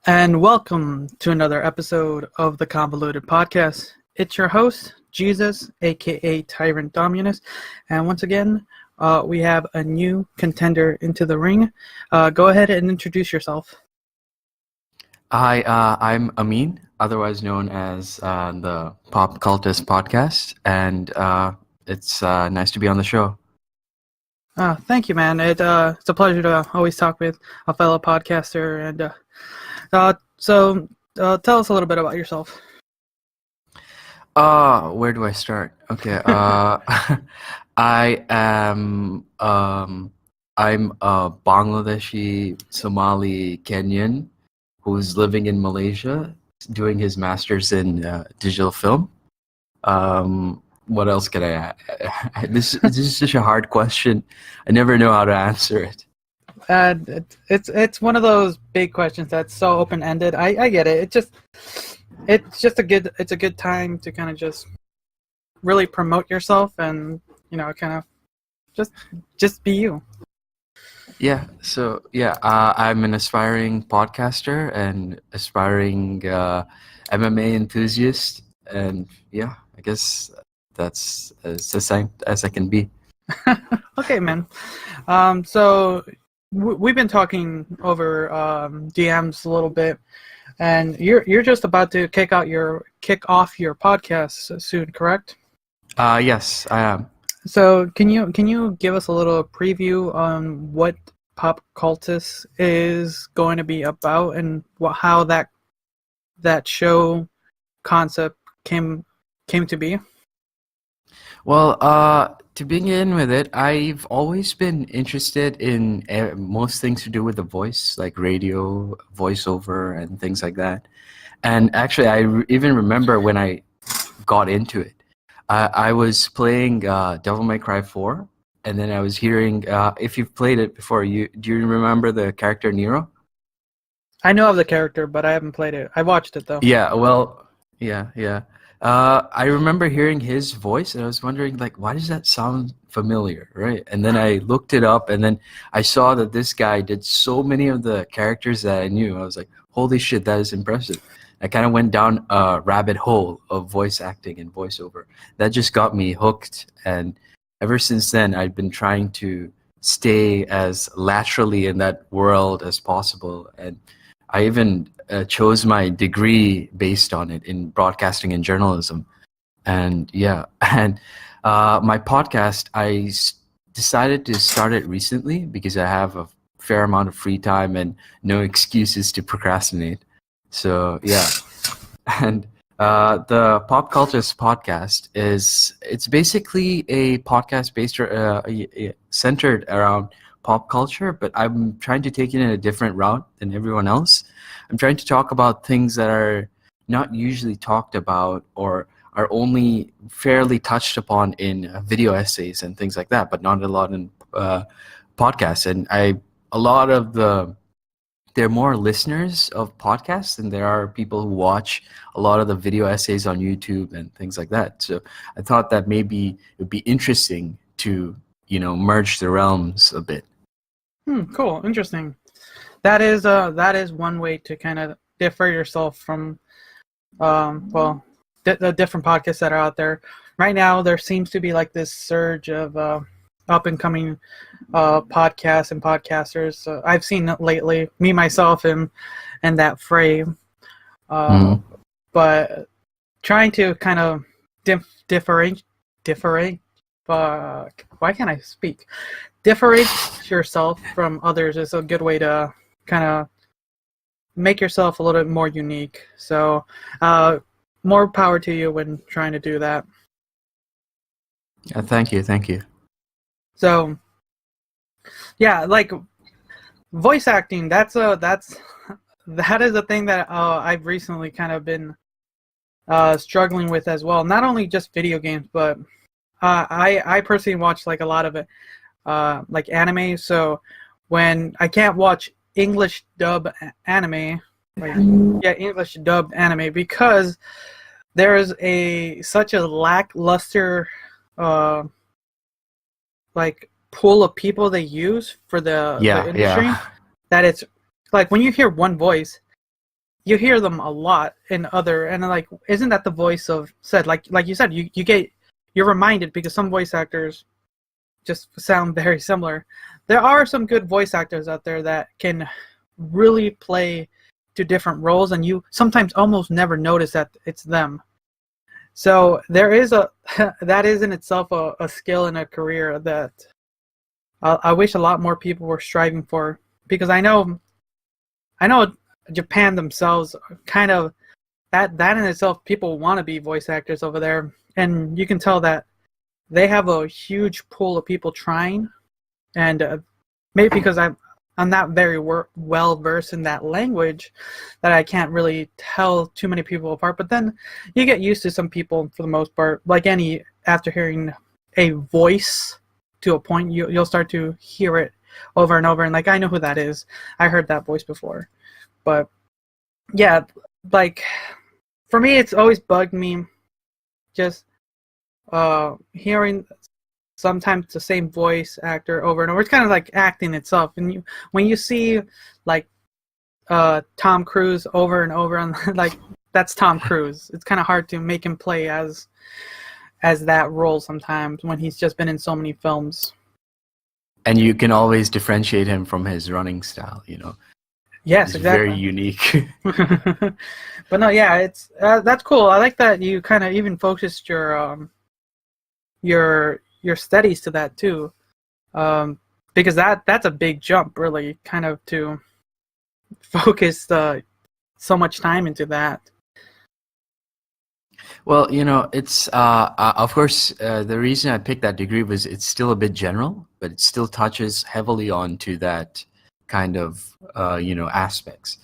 And welcome to another episode of the Convoluted Podcast. It's your host, Jesus, aka Tyrant Dominus, and once again, we have a new contender into the ring. Go ahead and introduce yourself. Hi, I'm Amin, otherwise known as the Pop Cultus Podcast, and it's nice to be on the show. Thank you, man. It's a pleasure to always talk with a fellow podcaster. And so tell us a little bit about yourself. Where do I start? Okay, I am I'm a Bangladeshi Somali Kenyan who's living in Malaysia, doing his master's in digital film. What else can I add? This is such a hard question. I never know how to answer it. It's one of those big questions that's so open ended. I get it. It's just a good time to kind of just really promote yourself and kind of just be you. Yeah. So I'm an aspiring podcaster and aspiring MMA enthusiast, and yeah, I guess that's as succinct as I can be. Okay, man. So we've been talking over DMs a little bit, and you're just about to kick off your podcast soon, correct? Yes, I am. So can you give us a little preview on what Pop Cultus is going to be about and how that show concept came to be? Well, to begin with it, I've always been interested in most things to do with the voice, like radio, voiceover, and things like that. And actually, I even remember when I got into it. I was playing Devil May Cry 4, and then I was hearing, if you've played it before, do you remember the character Nero? I know of the character, but I haven't played it. I watched it, though. Yeah, well, yeah. I remember hearing his voice, and I was wondering, like, why does that sound familiar, right? And then I looked it up, and then I saw that this guy did so many of the characters that I knew. I was like, holy shit, that is impressive. I kind of went down a rabbit hole of voice acting and voiceover. That just got me hooked, and ever since then, I've been trying to stay as laterally in that world as possible. And I even chose my degree based on it in broadcasting and journalism. And yeah, and my podcast, decided to start it recently because I have a fair amount of free time and no excuses to procrastinate. So yeah, and the Pop Cultus Podcast it's basically a podcast based centered around pop culture, but I'm trying to take it in a different route than everyone else. I'm trying to talk about things that are not usually talked about or are only fairly touched upon in video essays and things like that, but not a lot in podcasts. And there are more listeners of podcasts than there are people who watch a lot of the video essays on YouTube and things like that. So I thought that maybe it would be interesting to, merge the realms a bit. Cool, interesting. That is one way to kind of differ yourself from, the different podcasts that are out there. Right now, there seems to be like this surge of up and coming podcasts and podcasters. I've seen it lately, me myself in that frame. But trying to kind of differentiate. Why can't I speak? Differentiate yourself from others is a good way to kind of make yourself a little bit more unique. So, more power to you when trying to do that. Thank you. So, yeah, like voice acting. That is a thing that I've recently kind of been struggling with as well. Not only just video games, but I personally watch like a lot of it, like anime. So when I can't watch English dub anime, English dubbed anime, because there is such a lackluster like pool of people they use for the industry that it's like when you hear one voice, you hear them a lot in other, and like, isn't that the voice of said, like you said, you're reminded because some voice actors just sound very similar. There are some good voice actors out there that can really play to different roles, and you sometimes almost never notice that it's them. So there is that is in itself a skill and a career that I wish a lot more people were striving for, because I know Japan themselves kind of that in itself, people want to be voice actors over there, and you can tell that they have a huge pool of people trying, and maybe because I'm not very well versed in that language, that I can't really tell too many people apart. But then you get used to some people for the most part. Like after hearing a voice to a point, you'll start to hear it over and over, and like, I know who that is. I heard that voice before. But yeah, like, for me, it's always bugged me just hearing sometimes the same voice actor over and over. It's kind of like acting itself. And when you see like Tom Cruise over and over, and like, that's Tom Cruise. It's kind of hard to make him play as that role sometimes when he's just been in so many films. And you can always differentiate him from his running style, you know. Yes, it's exactly. Very unique. But no, yeah, it's that's cool. I like that you kind of even focused your studies to that too, because that's a big jump, really, kind of to focus so much time into that. Well, you know, it's of course the reason I picked that degree was it's still a bit general, but it still touches heavily onto that kind of aspects.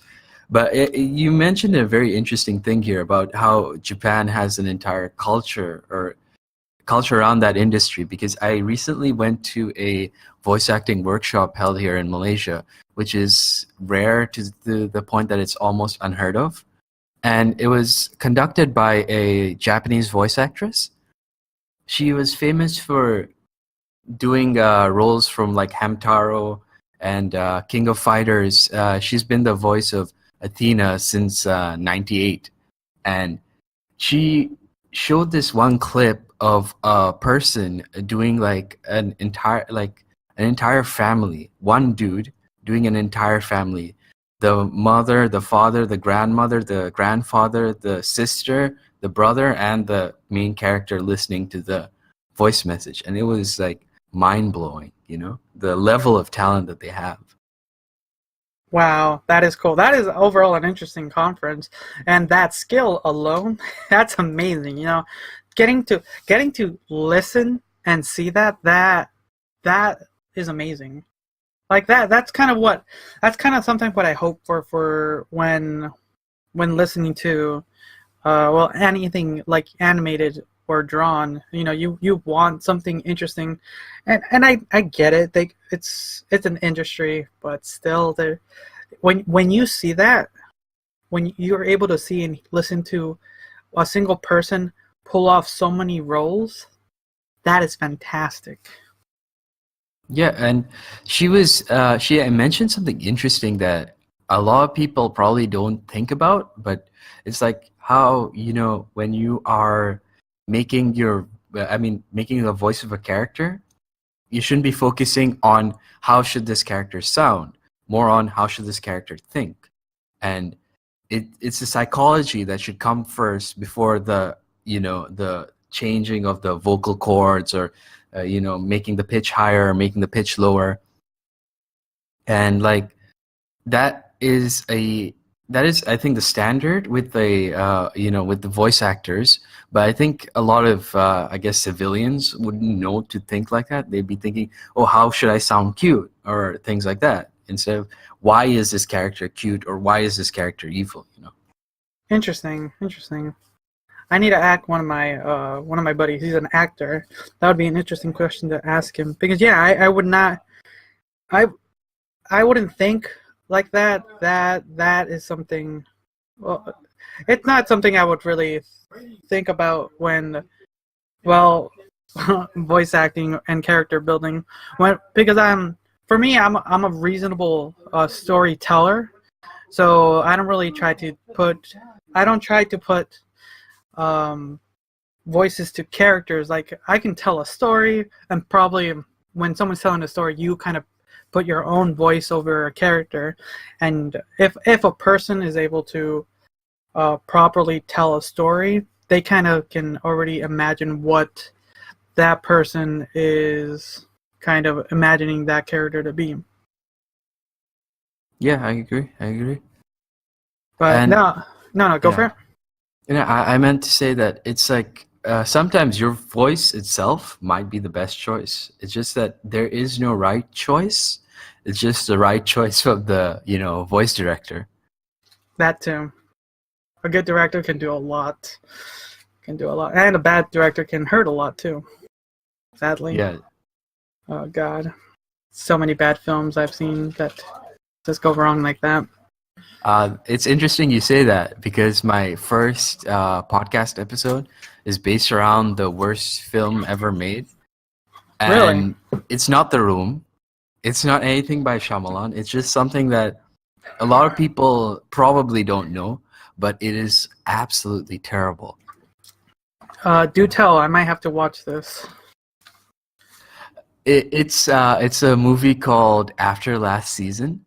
But you mentioned a very interesting thing here about how Japan has an entire culture around that industry, because I recently went to a voice acting workshop held here in Malaysia, which is rare to the point that it's almost unheard of. And it was conducted by a Japanese voice actress. She was famous for doing roles from like Hamtaro and King of Fighters. She's been the voice of Athena since '98. And she showed this one clip of a person doing like an entire family, one dude doing an entire family. The mother, the father, the grandmother, the grandfather, the sister, the brother, and the main character listening to the voice message. And it was like mind-blowing, you know, the level of talent that they have. Wow, that is cool. That is overall an interesting conference, and that skill alone, that's amazing. You know, getting to listen and see that is amazing. Like that's kind of sometimes what I hope for when listening to anything like animated or drawn. You know, you want something interesting, and I get it. It's an industry, but still, when you see that, when you're able to see and listen to a single person pull off so many roles, that is fantastic. Yeah, and she mentioned something interesting that a lot of people probably don't think about, but it's like how, you know, when you are making making the voice of a character, you shouldn't be focusing on how should this character sound, more on how should this character think. And it's the psychology that should come first before the changing of the vocal cords, or making the pitch higher or making the pitch lower. And like that is I think the standard with with the voice actors. But I think a lot of I guess civilians wouldn't know to think like that. They'd be thinking, oh, how should I sound cute, or things like that, instead of why is this character cute, or why is this character evil, you know. Interesting. I need to ask one of my buddies. He's an actor. That would be an interesting question to ask him, because I would not, I wouldn't think like that. That is something. Well, it's not something I would really think about when, voice acting and character building. Because I'm a reasonable storyteller. So I don't really try to put voices to characters. Like I can tell a story, and probably when someone's telling a story, you kind of put your own voice over a character. And if a person is able to properly tell a story, they kind of can already imagine what that person is kind of imagining that character to be. Yeah, I agree. But And no, go for it. I meant to say that it's like sometimes your voice itself might be the best choice. It's just that there is no right choice. It's just the right choice of the, voice director. That too. A good director can do a lot. And a bad director can hurt a lot too. Sadly. Yeah. Oh God. So many bad films I've seen that just go wrong like that. It's interesting you say that because my first podcast episode is based around the worst film ever made. And it's not The Room. It's not anything by Shyamalan. It's just something that a lot of people probably don't know, but it is absolutely terrible. Do tell. I might have to watch this. It's a movie called After Last Season.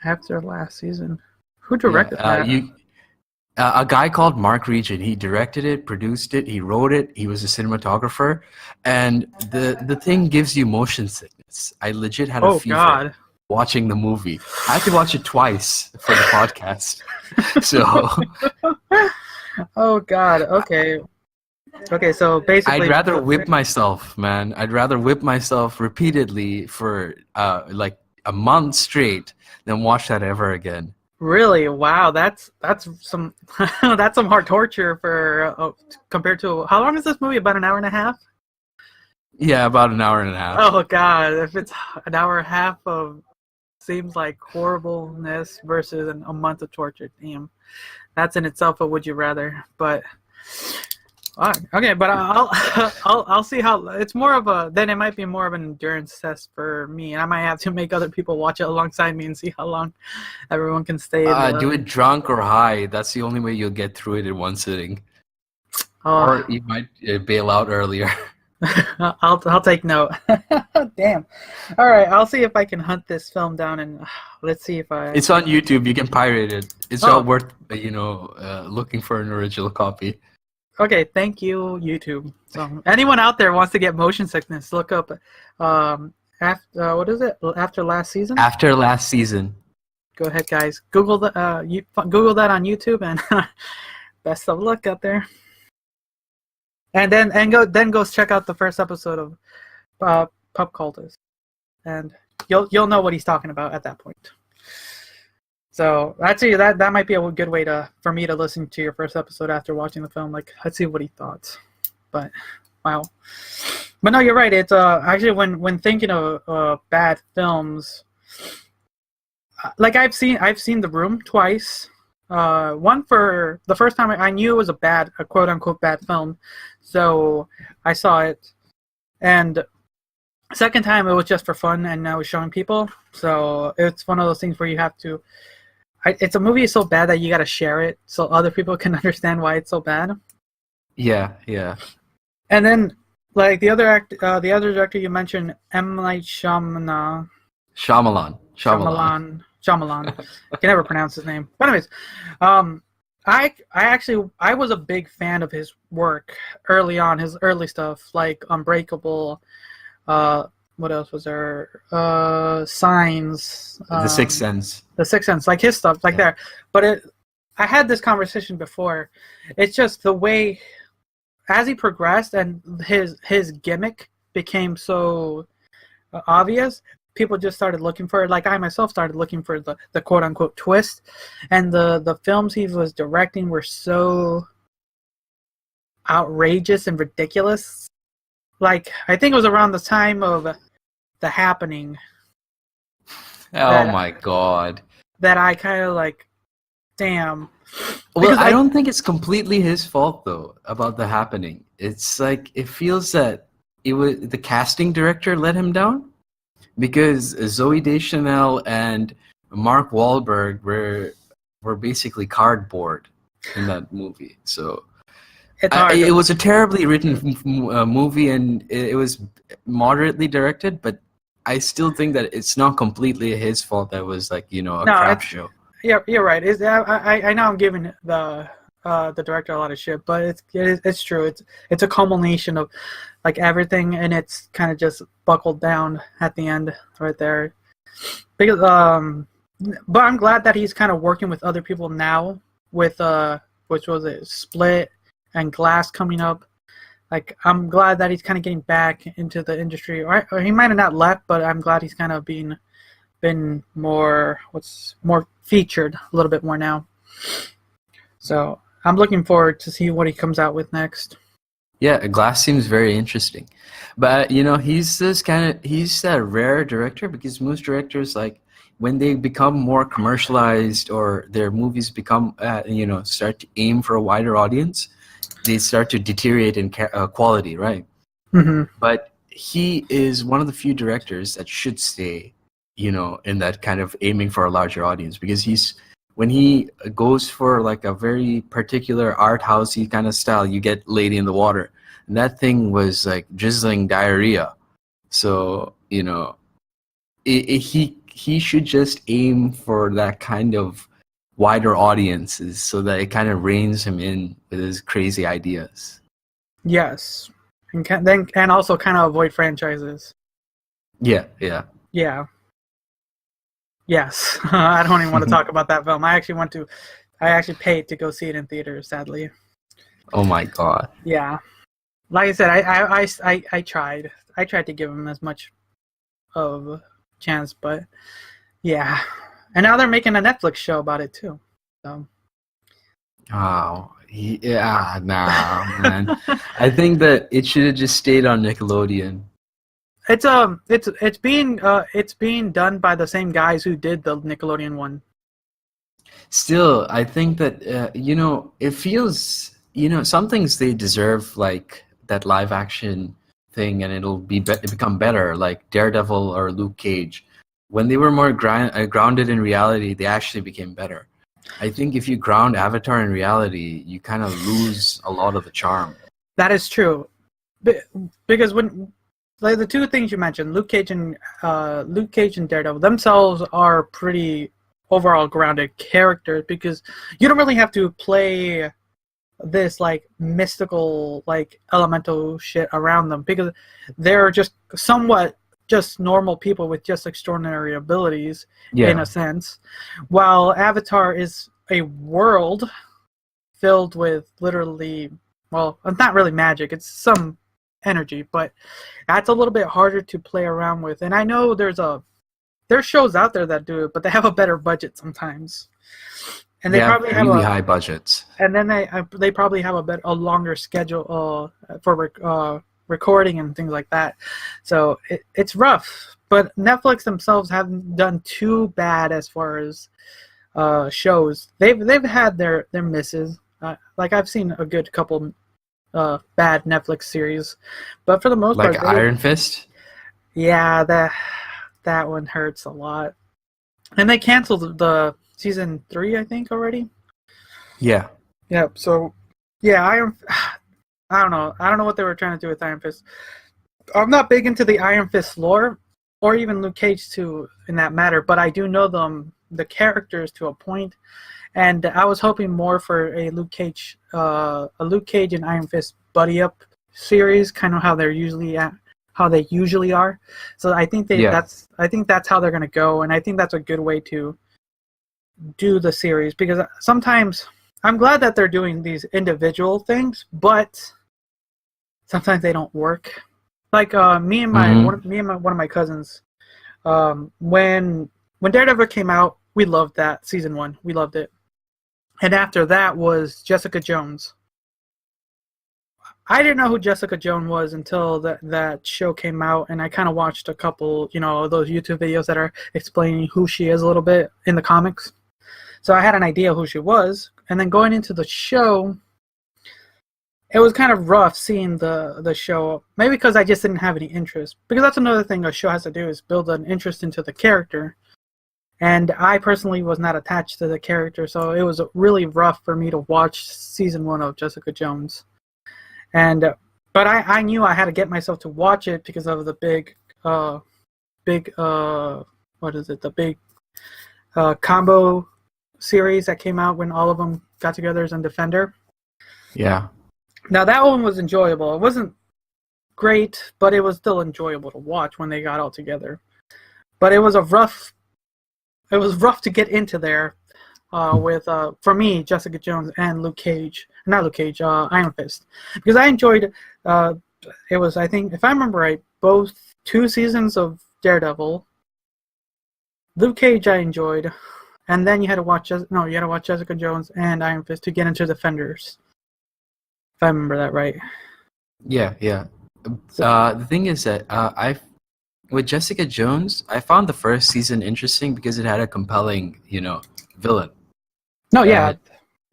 After Last Season. Who directed that? A guy called Mark Regent. He directed it, produced it, he wrote it. He was a cinematographer, and the thing gives you motion sickness. I legit had a fever watching the movie. I had to watch it twice for the podcast. So. Oh God. Okay. Okay, so basically, I'd rather whip myself, man. I'd rather whip myself repeatedly for like a month straight than watch that ever again. Really? Wow, that's some that's some hard torture for compared to how long is this movie? About an hour and a half? Yeah, about an hour and a half. Oh God, if it's an hour and a half of seems like horribleness versus a month of torture, damn, that's in itself a would you rather. But okay, but I'll see how it's more of a then it might be more of an endurance test for me, and I might have to make other people watch it alongside me and see how long everyone can stay. Do it drunk or high. That's the only way you'll get through it in one sitting. Or you might bail out earlier. I'll take note. Damn. All right, I'll see if I can hunt this film down and let's see if I. It's on YouTube. You can pirate it. It's not worth looking for an original copy. Okay, thank you, YouTube. So anyone out there wants to get motion sickness, look up what is it? After Last Season? After Last Season. Go ahead, guys. Google that on YouTube, and best of luck out there. And then go check out the first episode of Pop Cultus, and you'll know what he's talking about at that point. So actually, that might be a good way for me to listen to your first episode after watching the film. Like, let's see what he thought. But wow, but no, you're right. It's actually when thinking of bad films, like I've seen The Room twice. One for the first time I knew it was a quote unquote bad film, so I saw it, and second time it was just for fun and I was showing people. So it's one of those things where you have to. It's a movie so bad that you got to share it so other people can understand why it's so bad. Yeah. And then, like the other director you mentioned, M. Night Shyamalan. I can never pronounce his name. But anyways, I was a big fan of his work early on, his early stuff like Unbreakable. What else was there? Signs. The Sixth Sense. The Sixth Sense, like his stuff, like there. But I had this conversation before. It's just the way, as he progressed and his gimmick became so obvious, people just started looking for it. Like I myself started looking for the quote unquote twist, and the films he was directing were so outrageous and ridiculous. Like I think it was around the time of The Happening. Oh my God. That I kind of like, damn. Well, I don't think it's completely his fault though about The Happening. It's like it feels that it was the casting director let him down because Zooey Deschanel and Mark Wahlberg were were basically cardboard in that movie. So It's hard. it was a terribly written movie, and it was moderately directed, but I still think that it's not completely his fault. That was like, a crap show. Yeah, you're right. I know I'm giving the director a lot of shit, but it's true. It's a culmination of like everything, and it's kind of just buckled down at the end right there. Because but I'm glad that he's kind of working with other people now with which was it, Split and Glass coming up. Like, I'm glad that he's kind of getting back into the industry, or he might have not left, but I'm glad he's kind of been more featured a little bit more now. So I'm looking forward to see what he comes out with next. Yeah, Glass seems very interesting, but he's that rare director, because most directors, like, when they become more commercialized or their movies become start to aim for a wider audience, they start to deteriorate in quality, right? Mm-hmm. But he is one of the few directors that should stay, in that kind of aiming for a larger audience, because when he goes for like a very particular art housey kind of style, you get Lady in the Water, and that thing was like drizzling diarrhea. So he should just aim for that kind of wider audiences, so that it kind of reins him in with his crazy ideas. Yes, and also kind of avoid franchises. Yeah. Yes, I don't even want to talk about that film. I actually paid to go see it in theaters, sadly. Oh my god. Yeah, like I said, I tried to give him as much of a chance, but yeah. And now they're making a Netflix show about it too. So. Oh, yeah, nah, man. I think that it should have just stayed on Nickelodeon. It's being done by the same guys who did the Nickelodeon one. Still, I think that it feels, some things they deserve, like that live action thing, and it'll become better, like Daredevil or Luke Cage. When they were more grounded in reality, they actually became better. I think if you ground Avatar in reality, you kind of lose a lot of the charm. That is true, because when, like, the two things you mentioned, Luke Cage and Daredevil themselves are pretty overall grounded characters, because you don't really have to play this like mystical, like elemental shit around them, because they're just somewhat just normal people with just extraordinary abilities, in a sense, while Avatar is a world filled with literally, well, it's not really magic, it's some energy, but that's a little bit harder to play around with. And I know there's shows out there that do it, but they have a better budget sometimes, and they probably have really high budgets, and then they probably have a longer schedule for recording and things like that. So it's rough, but Netflix themselves haven't done too bad as far as shows. They've had their misses. Like, I've seen a good couple bad Netflix series, but for the most part, Iron Fist. Yeah, that one hurts a lot. And they canceled the season 3, I think, already. Yeah. Yep. So, yeah, I don't know. I don't know what they were trying to do with Iron Fist. I'm not big into the Iron Fist lore, or even Luke Cage too, in that matter. But I do know the characters to a point, and I was hoping more for a Luke Cage and Iron Fist buddy up series, kind of how they usually are. So I think that's how they're gonna go, and I think that's a good way to do the series, because sometimes I'm glad that they're doing these individual things, but sometimes they don't work. Like me and one of my cousins, when Daredevil came out, we loved that season 1. We loved it, and after that was Jessica Jones. I didn't know who Jessica Jones was until that show came out, and I kind of watched a couple, those YouTube videos that are explaining who she is a little bit in the comics. So I had an idea who she was, and then going into the show, it was kind of rough seeing the show. Maybe because I just didn't have any interest, because that's another thing a show has to do, is build an interest into the character. And I personally was not attached to the character, so it was really rough for me to watch season 1 of Jessica Jones. And but I knew I had to get myself to watch it because of the big what is it? The big combo series that came out when all of them got together as a Defender. Yeah. Now that one was enjoyable. It wasn't great, but it was still enjoyable to watch when they got all together. But it was rough to get into there with for me, Jessica Jones and Iron Fist, because I enjoyed it was, I think, if I remember right, both 2 seasons of Daredevil. Luke Cage I enjoyed, and then you had to watch Jessica Jones and Iron Fist to get into Defenders. If I remember that right. Yeah. The thing is that with Jessica Jones, I found the first season interesting because it had a compelling, villain. No, yeah.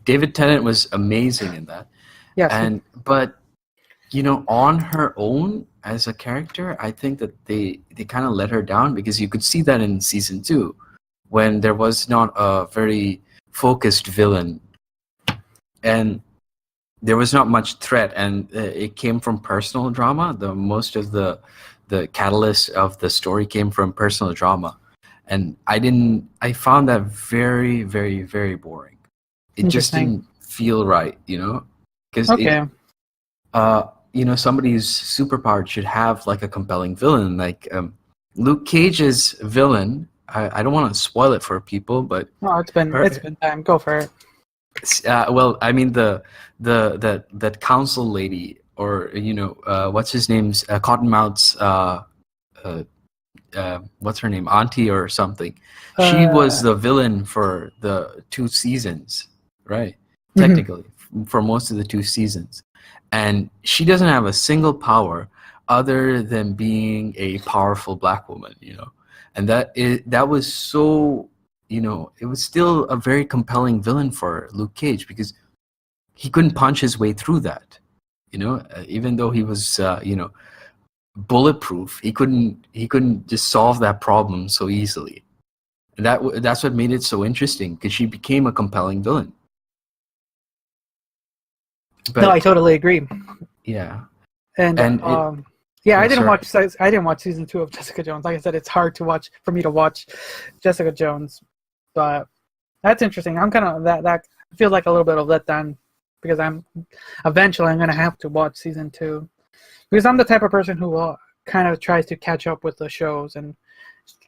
David Tennant was amazing in that. Yes. But on her own as a character, I think that they kind of let her down, because you could see that in season 2 when there was not a very focused villain and there was not much threat, and it came from personal drama. Most of the catalyst of the story came from personal drama, and I found that very, very, very boring. It just didn't feel right, because somebody's superpowered should have like a compelling villain. Like Luke Cage's villain, I don't want to spoil it for people, but no, it's been time. Go for it. Well, I mean that council lady, or what's his name's Cottonmouth's what's her name, auntie or something. She was the villain for the 2 seasons, right? Technically, for most of the 2 seasons, and she doesn't have a single power other than being a powerful black woman, and that was so. It was still a very compelling villain for Luke Cage, because he couldn't punch his way through that. Even though he was, bulletproof, he couldn't just solve that problem so easily. And that's what made it so interesting, because she became a compelling villain. But, no, I totally agree. Yeah. I didn't watch season 2 of Jessica Jones. Like I said, it's hard for me to watch Jessica Jones. But that's interesting. I'm kind of that feels like a little bit of letdown, because I'm going to have to watch season 2, because I'm the type of person who kind of tries to catch up with the shows and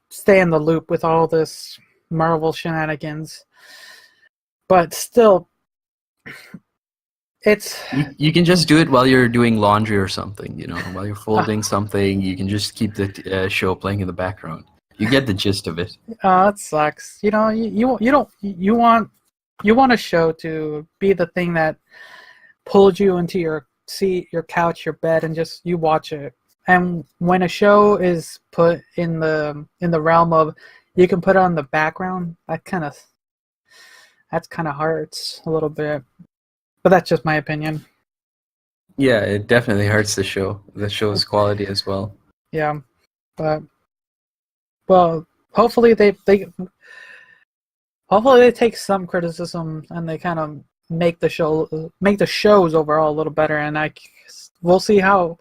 stay in the loop with all this Marvel shenanigans. But still, you can just do it while you're doing laundry or something. While you're folding something, you can just keep the show playing in the background. You get the gist of it. It sucks. You want a show to be the thing that pulls you into your seat, your couch, your bed, and just you watch it. And when a show is put in the realm of you can put it on the background, that kind of hurts a little bit. But that's just my opinion. Yeah, it definitely hurts the show's quality as well. Yeah, but. Well, hopefully they take some criticism and they kind of make the shows overall a little better, and let's see how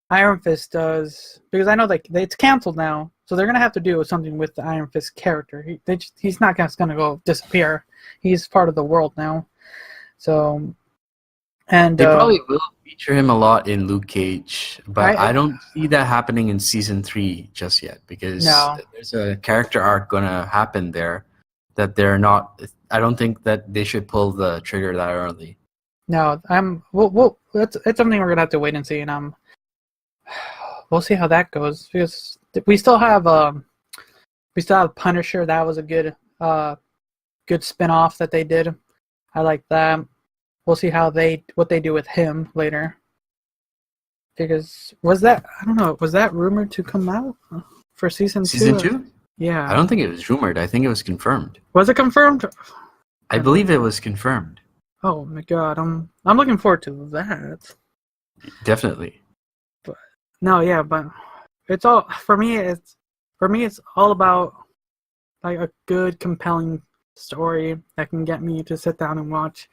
Iron Fist does, because I know it's canceled now, so they're gonna have to do something with the Iron Fist character. He's not just gonna go disappear. He's part of the world now, so. And they probably will feature him a lot in Luke Cage, but I don't see that happening in season 3 just yet, because there's a character arc gonna happen there that they're not. I don't think that they should pull the trigger that early. No, it's something we're gonna have to wait and see, and we'll see how that goes, because we still have Punisher. That was a good spin-off that they did. I like that. We'll see what they do with him later. Because was that rumored to come out for season 2? Season 2? Yeah. I don't think it was rumored. I think it was confirmed. Was it confirmed? I believe it was confirmed. Oh my god, I'm looking forward to that. Definitely. But it's all for me. It's for me, it's all about like a good, compelling story that can get me to sit down and watch.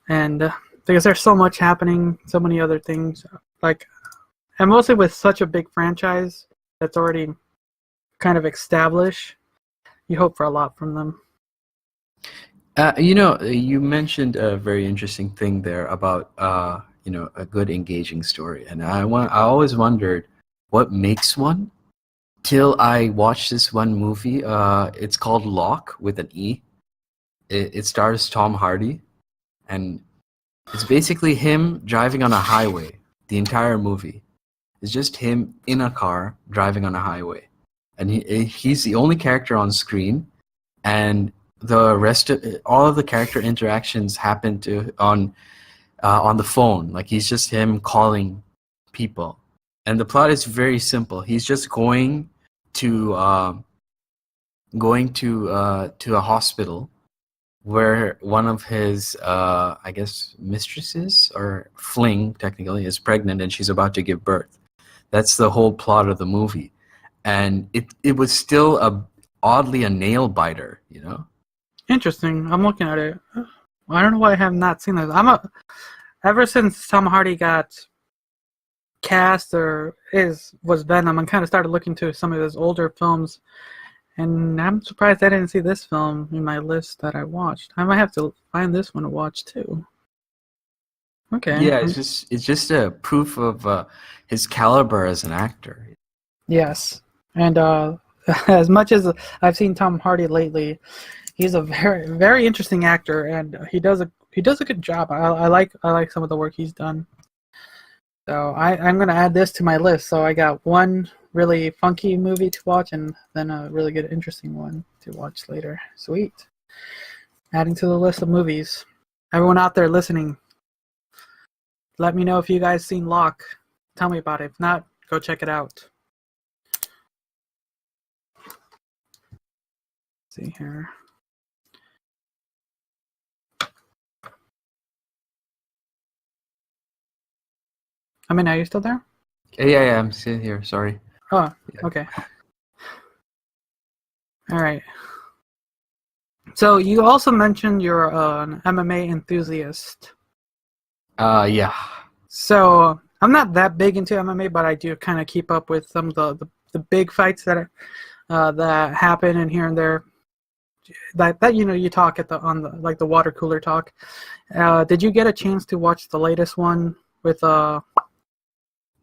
And because there's so much happening, so many other things, like, and mostly with such a big franchise that's already kind of established, you hope for a lot from them. You mentioned a very interesting thing there about a good engaging story, and I always wondered what makes one till I watched this one movie. It's called Lock with an E. It stars Tom Hardy, and it's basically him driving on a highway. The entire movie is just him in a car driving on a highway, and he's the only character on screen, and the rest of all of the character interactions happen on the phone. Like he's just him calling people, and the plot is very simple. He's just going to a hospital where one of his I guess mistresses or fling technically is pregnant, and she's about to give birth. That's the whole plot of the movie, and it was still oddly a nail biter, Interesting. I'm looking at it. I don't know why I have not seen this. Ever since Tom Hardy got cast or was Venom, I kind of started looking to some of his older films, and I'm surprised I didn't see this film in my list that I watched. I might have to find this one to watch too. Okay. Yeah, it's just a proof of his caliber as an actor. Yes, and as much as I've seen Tom Hardy lately, he's a very, very interesting actor, and he does a good job. I like some of the work he's done. So I'm gonna add this to my list. So I got one really funky movie to watch, and then a really good, interesting one to watch later. Sweet. Adding to the list of movies. Everyone out there listening, let me know if you guys seen Lock. Tell me about it. If not, go check it out. Let's see here. I mean, are you still there? Yeah, I'm sitting here. Sorry. Oh, Yeah. okay. All right. So you also mentioned you're an MMA enthusiast. Yeah. So I'm not that big into MMA, but I do kind of keep up with some of the big fights that happen and here and there. That you talk on the water cooler talk. Did you get a chance to watch the latest one with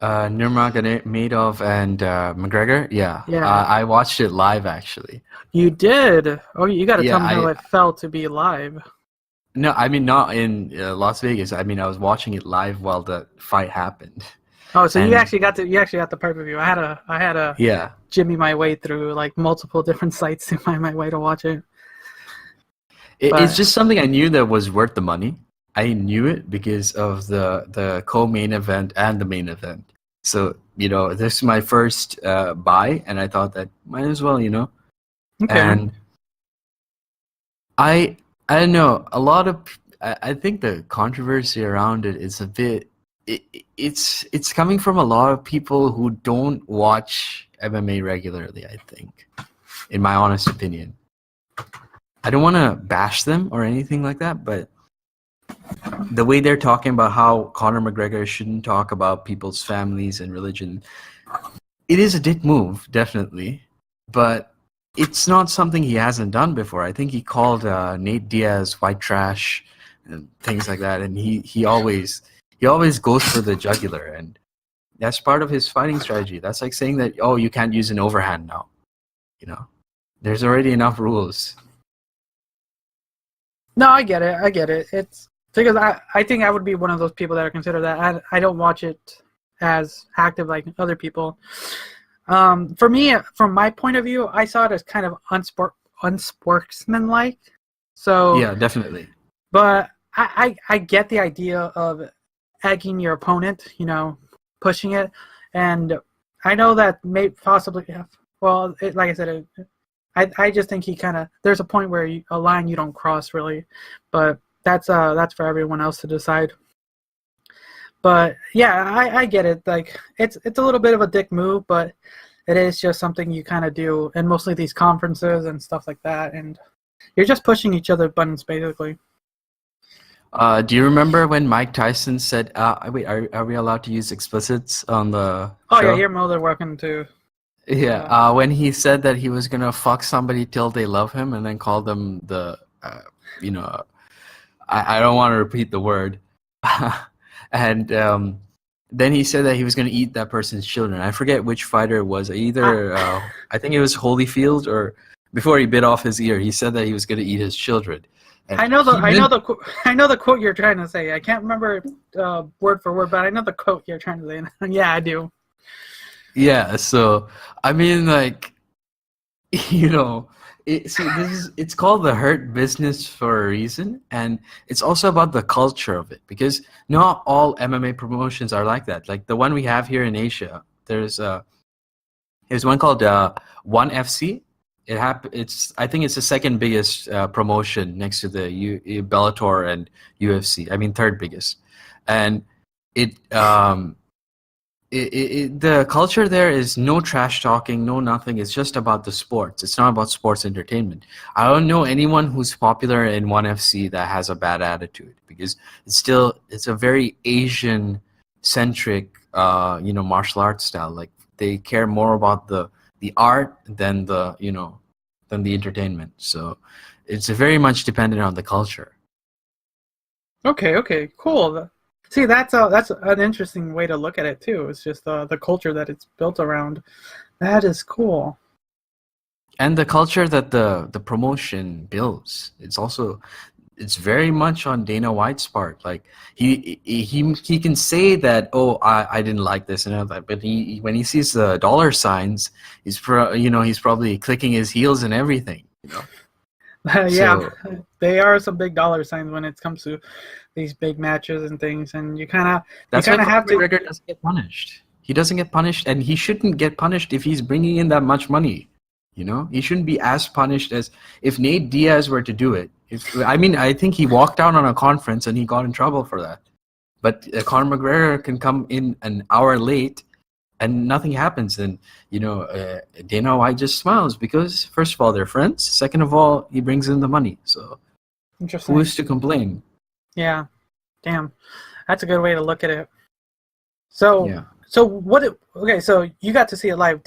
Nurmagomedov and McGregor? Yeah. Yeah. I watched it live actually. You did? Oh, you got to Yeah, tell me how it felt to be live. No, I mean not in Las Vegas. I mean I was watching it live while the fight happened. Oh, so you actually got the pay-per-view. I had a jimmy my way through like multiple different sites to find my way to watch it. It's just something I knew that was worth the money. I knew it because of the co-main event and the main event. So, this is my first buy, and I thought that might as well, Okay. And I don't know, I think the controversy around it is a bit, it's coming from a lot of people who don't watch MMA regularly, I think, in my honest opinion. I don't want to bash them or anything like that, but the way they're talking about how Conor McGregor shouldn't talk about people's families and religion, it is a dick move, definitely, but it's not something he hasn't done before. I think he called Nate Diaz white trash and things like that, and he always goes for the jugular, and that's part of his fighting strategy. That's like saying that, oh, you can't use an overhand now. There's already enough rules. No, I get it. It's because I think I would be one of those people that are considered that. I don't watch it as active like other people. For me, from my point of view, I saw it as kind of unsportsmanlike. So Yeah, definitely. But I get the idea of egging your opponent, pushing it, and I know that may possibly have. Well, like I said, I just think he kind of there's a point where a line you don't cross really, but that's for everyone else to decide. But yeah, I get it. Like it's a little bit of a dick move, but it is just something you kind of do in mostly these conferences and stuff like that, and you're just pushing each other's buttons basically. Do you remember when Mike Tyson said, wait, are we allowed to use explicits on the Oh show? yeah, you're more than welcome to. Yeah, when he said that he was gonna fuck somebody till they love him, and then call them you know, I don't want to repeat the word, and then he said that he was gonna eat that person's children. I forget which fighter it was. Either I think it was Holyfield, or before he bit off his ear, he said that he was gonna eat his children. And I know the quote you're trying to say. I can't remember word for word, but I know the quote you're trying to say. Yeah, I do. Yeah, so I mean, like, it's called the hurt business for a reason, and it's also about the culture of it, because not all MMA promotions are like that. Like the one we have here in Asia, there's one called One FC. I think it's the second biggest promotion next to the Bellator and UFC. I mean, third biggest, and the culture there is no trash talking, no nothing. It's just about the sports. It's not about sports entertainment. I don't know anyone who's popular in One FC that has a bad attitude, because it's a very Asian centric martial arts style. Like they care more about the art than the entertainment. So it's very much dependent on the culture. Okay, cool. See, that's an interesting way to look at it too. It's just the culture that it's built around. That is cool. And the culture that the promotion builds. It's very much on Dana White's part. Like he can say that, oh, I didn't like this and all that, but when he sees the dollar signs, he's probably clicking his heels and everything. Yeah, they are some big dollar signs when it comes to these big matches and things, and you kind of have to. McGregor doesn't get punished. He doesn't get punished, and he shouldn't get punished if he's bringing in that much money. He shouldn't be as punished as if Nate Diaz were to do it. I think he walked out on a conference and he got in trouble for that. But Conor McGregor can come in an hour late and nothing happens. And, Dana White just smiles because, first of all, they're friends. Second of all, he brings in the money. So who is to complain? Yeah. Damn. That's a good way to look at it. So, yeah. So so you got to see it live.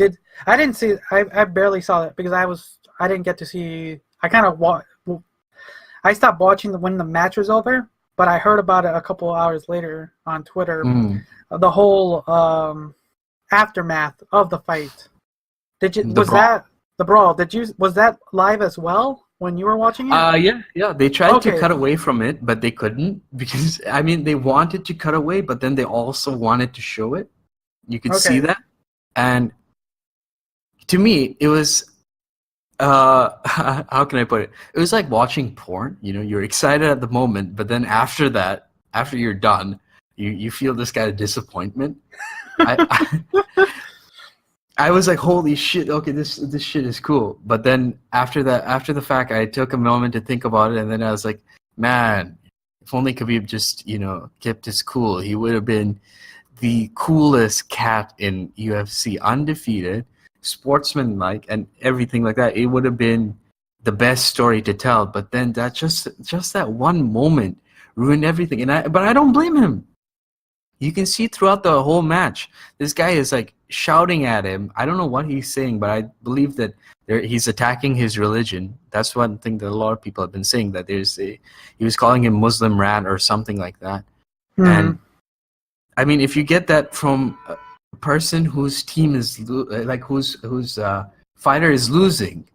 I didn't see it. I barely saw it because I didn't get to see. I stopped watching when the match was over, but I heard about it a couple of hours later on Twitter. The whole aftermath of the fight. Was that live as well when you were watching it? Yeah. They tried to cut away from it, but they couldn't, because they wanted to cut away, but then they also wanted to show it. You could see that, and to me, it was. How can I put it? It was like watching porn. You're excited at the moment, but then after that, after you're done, you feel this kind of disappointment. I was like, holy shit! Okay, this shit is cool. But then after the fact, I took a moment to think about it, and then I was like, man, if only Khabib just kept his cool, he would have been the coolest cat in UFC, undefeated, sportsman-like, and everything like that. It would have been the best story to tell. But then that just that one moment ruined everything. But I don't blame him. You can see throughout the whole match, this guy is like shouting at him. I don't know what he's saying, but I believe that he's attacking his religion. That's one thing that a lot of people have been saying, that he was calling him Muslim rat or something like that. And if you get that from a person whose team is whose fighter is losing,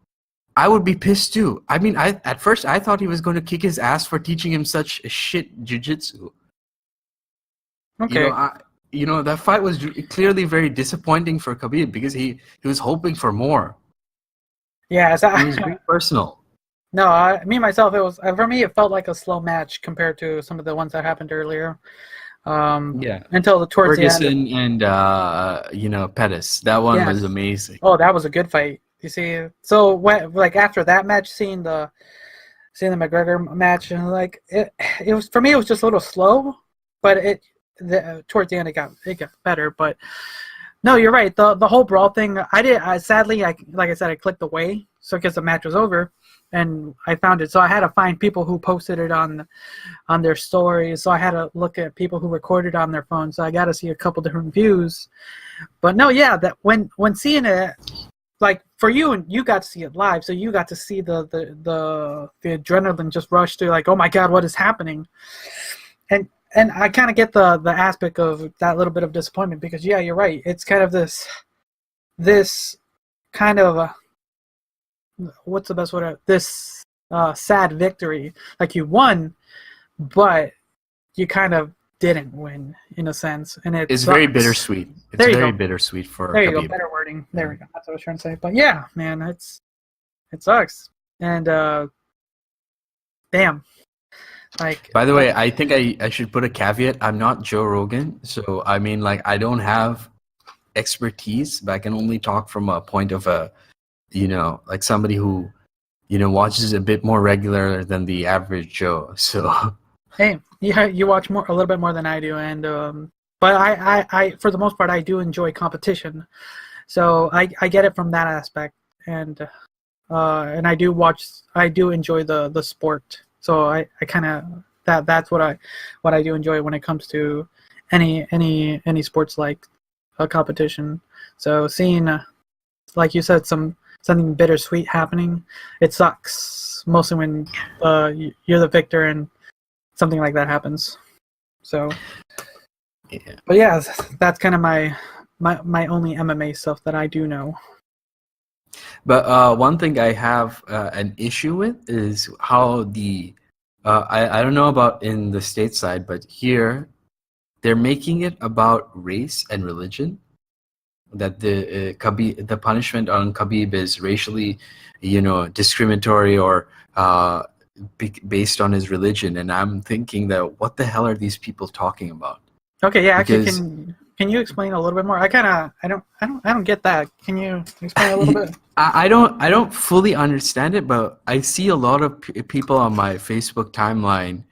I would be pissed too. At first I thought he was going to kick his ass for teaching him such shit jiu-jitsu. Okay. That fight was clearly very disappointing for Khabib, because he was hoping for more. Yeah, it was very personal. No, me myself, it was for me. It felt like a slow match compared to some of the ones that happened earlier. Until towards Ferguson the end. And Pettis. That one was amazing. Oh, that was a good fight. You see, so when after that match, seeing the McGregor match, and it was, for me, it was just a little slow, but towards the end it got better. But No, you're right. The whole brawl thing. Sadly, like I said, I clicked away, so because the match was over, and I found it. So I had to find people who posted it on their stories. So I had to look at people who recorded on their phones. So I got to see a couple different views. But no, yeah, that when seeing it, like for you, and you got to see it live, so you got to see the adrenaline just rush through, like, oh my God, what is happening? And I kind of get the aspect of that little bit of disappointment, because yeah, you're right. It's kind of this kind of what's the best word? This sad victory. Like you won, but you kind of didn't win in a sense, and it's very bittersweet. It's very bittersweet for there you Khabib. go, better wording. There we go. That's what I was trying to say. But yeah, man, it sucks. And damn. Like, by the way, I think I should put a caveat. I'm not Joe Rogan, so I mean, like, I don't have expertise, but I can only talk from a point of like somebody who, watches a bit more regular than the average Joe. So, hey, you watch a little bit more than I do, and but I for the most part I do enjoy competition, so I get it from that aspect, and I do enjoy the sport. So I kind of that's what I do enjoy when it comes to any sports like a competition. So seeing, like you said, something bittersweet happening, it sucks mostly when you're the victor and something like that happens. So, yeah. But yeah, that's kind of my only MMA stuff that I do know. But one thing I have an issue with is how I don't know about in the stateside, but here they're making it about race and religion. That the punishment on Khabib is racially, discriminatory or based on his religion, and I'm thinking that what the hell are these people talking about? Okay, yeah, because, actually, can you explain a little bit more? I don't get that. Can you explain a little bit? I don't fully understand it, but I see a lot of people on my Facebook timeline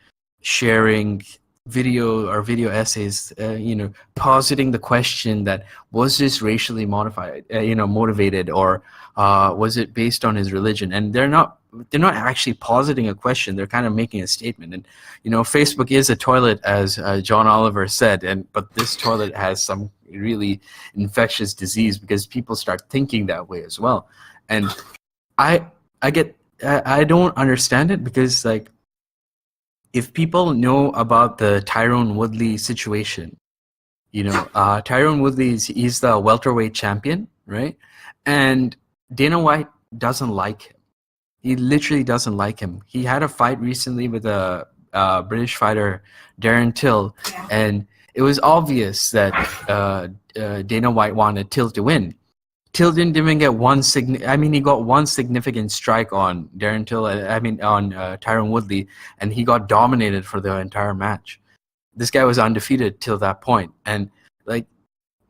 sharing video essays, positing the question that was this racially motivated, or was it based on his religion? And they're not actually positing a question. They're kind of making a statement. And Facebook is a toilet, as John Oliver said, but this toilet has some really infectious disease because people start thinking that way as well. And I don't understand it, because like, if people know about the Tyrone Woodley situation, Tyrone Woodley he's the welterweight champion, right? And Dana White doesn't like him. He literally doesn't like him. He had a fight recently with a British fighter, Darren Till, and it was obvious that Dana White wanted Till to win. Till didn't even get he got one significant strike on Darren Till. On Tyrone Woodley, and he got dominated for the entire match. This guy was undefeated till that point, and like,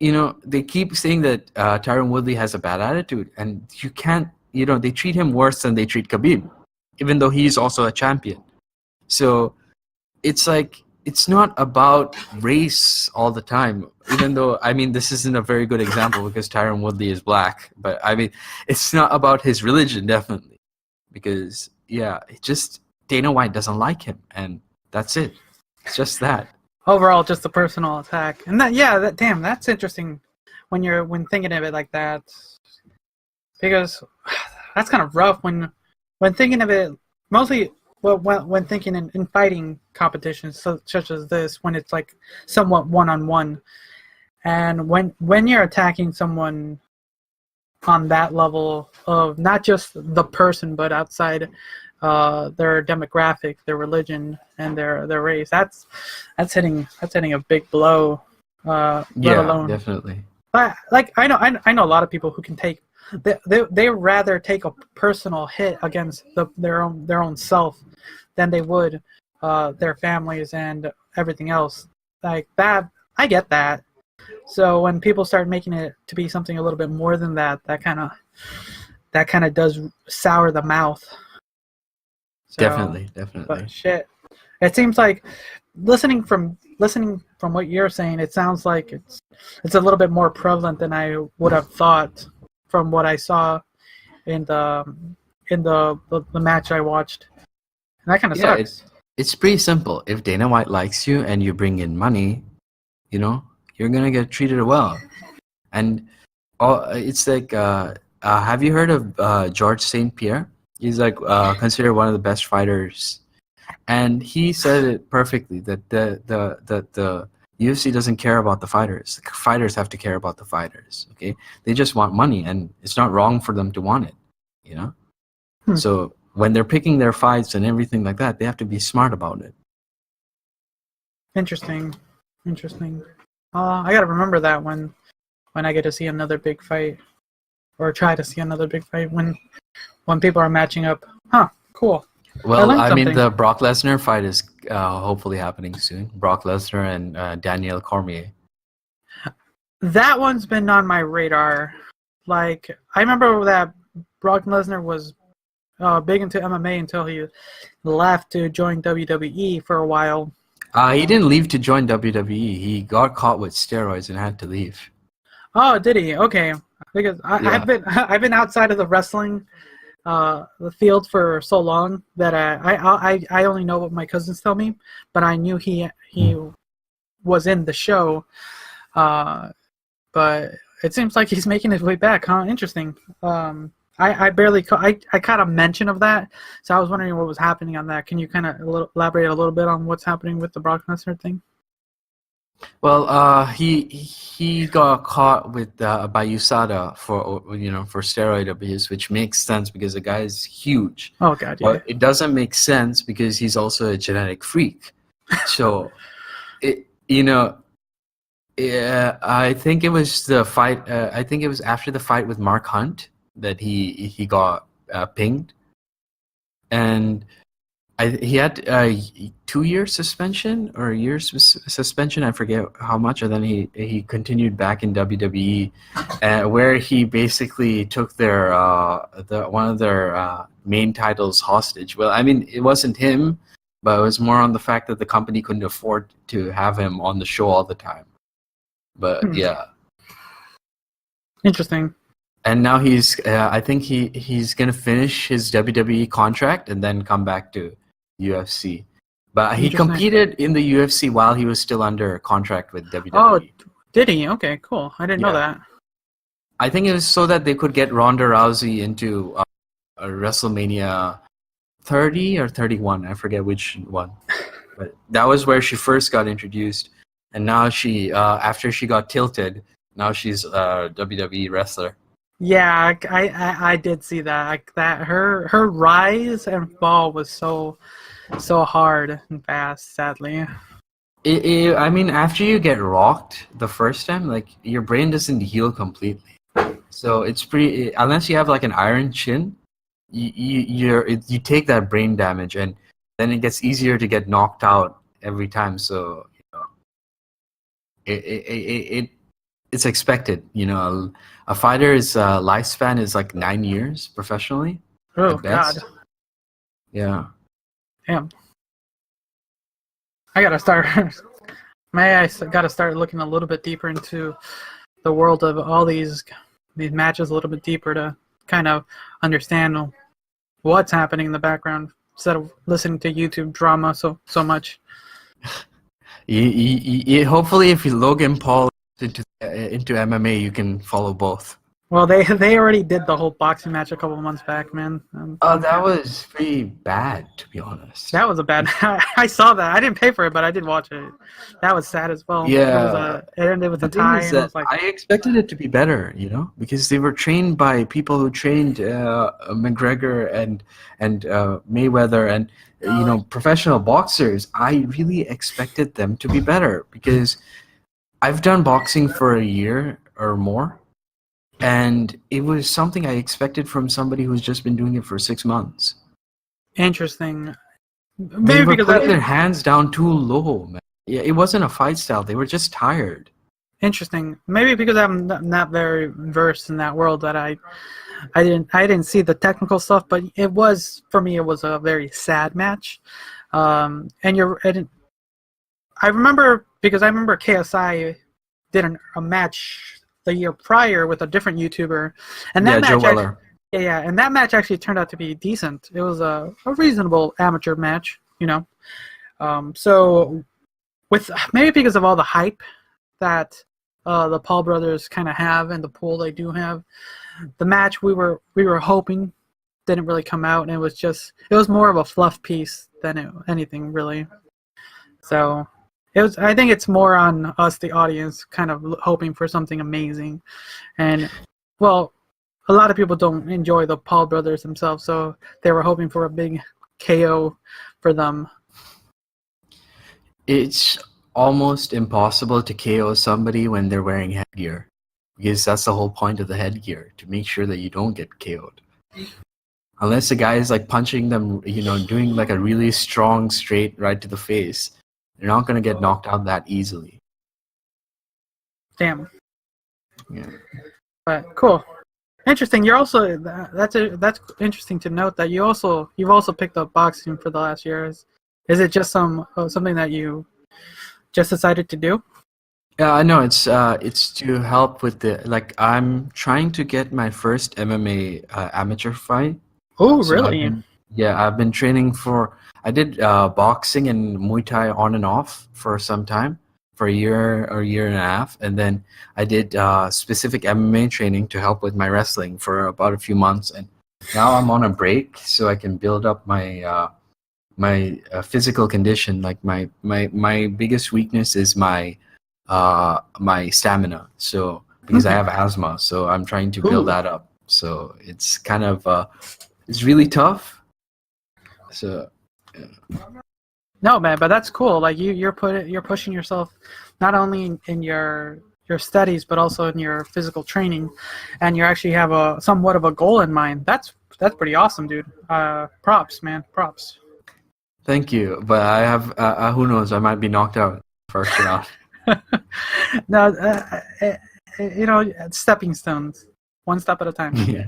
they keep saying that Tyrone Woodley has a bad attitude, and you can't. They treat him worse than they treat Khabib, even though he's also a champion. So it's like, it's not about race all the time, even though, this isn't a very good example because Tyrone Woodley is black. But, it's not about his religion, definitely. Because, just Dana White doesn't like him, and that's it. It's just that. Overall, just a personal attack. And that's interesting when thinking of it like that. Because that's kind of rough when thinking of it, mostly when thinking in fighting competitions such as this, when it's like somewhat one-on-one, and when you're attacking someone on that level of not just the person but outside their demographic, their religion, and their race, that's hitting a big blow. Let alone, definitely. Like I know a lot of people who can take. They rather take a personal hit against their own self than they would their families and everything else. Like that, I get that. So when people start making it to be something a little bit more than that, that kind of does sour the mouth. So, definitely. But shit, it seems like listening from what you're saying, it sounds like it's a little bit more prevalent than I would have thought from what I saw in the match I watched. And that kind of Yeah, sucks. it's pretty simple. If Dana White likes you and you bring in money, you're gonna get treated well. And it's like, have you heard of George St. Pierre? He's like considered one of the best fighters, and he said it perfectly that the UFC doesn't care about the fighters. The fighters have to care about the fighters. Okay, they just want money, and it's not wrong for them to want it. You know, so when they're picking their fights and everything like that, they have to be smart about it. Interesting. I gotta remember that when I get to see another big fight, or try to see another big fight when people are matching up. Huh? Cool. Well, I mean, something. the Brock Lesnar fight is hopefully happening soon. Brock Lesnar and Daniel Cormier. That one's been on my radar. Like, I remember that Brock Lesnar was big into MMA until he left to join WWE for a while. He didn't leave to join WWE. He got caught with steroids and had to leave. Oh, did he? Okay, because I've been outside of the wrestling the field for so long that I only know what my cousins tell me, but I knew he was in the show. But it seems like he's making his way back, huh? Interesting. I barely I caught a mention of that, so I was wondering what was happening on that. Can you kind of elaborate a little bit on what's happening with the Brock Lesnar thing? Well, he got caught with by USADA for steroid abuse, which makes sense because the guy is huge. Oh God, yeah. But it doesn't make sense because he's also a genetic freak. So, I think it was the fight. I think it was after the fight with Mark Hunt that he got pinged, and he had a 2-year suspension or a year suspension. I forget how much, and then he continued back in WWE, where he basically took their one of their main titles hostage. Well, I mean, it wasn't him, but it was more on the fact that the company couldn't afford to have him on the show all the time. But yeah, interesting. And now I think he's gonna finish his WWE contract and then come back to UFC. But he competed in the UFC while he was still under contract with WWE. Oh, did he? Okay, cool. I didn't know that. I think it was so that they could get Ronda Rousey into a WrestleMania 30 or 31. I forget which one. But that was where she first got introduced. And now she, after she got tilted, now she's a WWE wrestler. Yeah, I did see that. Her rise and fall was so hard and fast. Sadly, I mean, after you get rocked the first time, like your brain doesn't heal completely. So it's pretty. Unless you have like an iron chin, you take that brain damage, and then it gets easier to get knocked out every time. So it's expected. A fighter's lifespan is like 9 years professionally. Oh God. Yeah. Damn. I gotta start. Gotta start looking a little bit deeper into the world of all these matches a little bit deeper to kind of understand what's happening in the background instead of listening to YouTube drama so much. Hopefully, if Logan Paul into MMA, you can follow both. Well, they already did the whole boxing match a couple of months back, man. That was pretty bad, to be honest. That was a bad. I saw that. I didn't pay for it, but I did watch it. That was sad as well. Yeah, it ended with a tie. And it was like, I expected it to be better, because they were trained by people who trained McGregor and Mayweather and professional boxers. I really expected them to be better because I've done boxing for a year or more. And it was something I expected from somebody who's just been doing it for 6 months. Interesting. They were putting their hands down too low, man. Yeah, it wasn't a fight style. They were just tired. Interesting. Maybe because I'm not very versed in that world that I didn't see the technical stuff, but it was, for me, it was a very sad match. And I remember because I remember KSI did a match the year prior with a different YouTuber, and that Joe match Weller. and that match actually turned out to be decent. It was a reasonable amateur match, you know. So with maybe because of all the hype that the Paul brothers kind of have and the pull they do have, the match we were hoping didn't really come out, and it was more of a fluff piece than anything really. So I think it's more on us, the audience, kind of hoping for something amazing, and well, a lot of people don't enjoy the Paul brothers themselves, so they were hoping for a big KO for them. It's almost impossible to KO somebody when they're wearing headgear, because that's the whole point of the headgear, to make sure that you don't get KO'd. Unless the guy is like punching them, doing like a really strong straight right to the face, they're not going to get knocked out that easily. Damn. Yeah. But cool. Interesting. You're also that's interesting to note that you've also picked up boxing for the last year. Is it just something that you just decided to do? Yeah, I know it's to help with I'm trying to get my first MMA amateur fight. Oh, So really? I've been training I did boxing and Muay Thai on and off for some time, for a year or a year and a half, and then I did specific MMA training to help with my wrestling for about a few months, and now I'm on a break so I can build up my physical condition. Like my biggest weakness is my stamina. So because I have asthma, so I'm trying to build that up. So it's kind of it's really tough. So yeah. No, man, but that's cool. Like you're pushing yourself not only in your studies but also in your physical training, and you actually have a somewhat of a goal in mind. That's pretty awesome, dude. Props, man. Props. Thank you, but I have who knows? I might be knocked out first round. No, stepping stones, one step at a time. Yeah.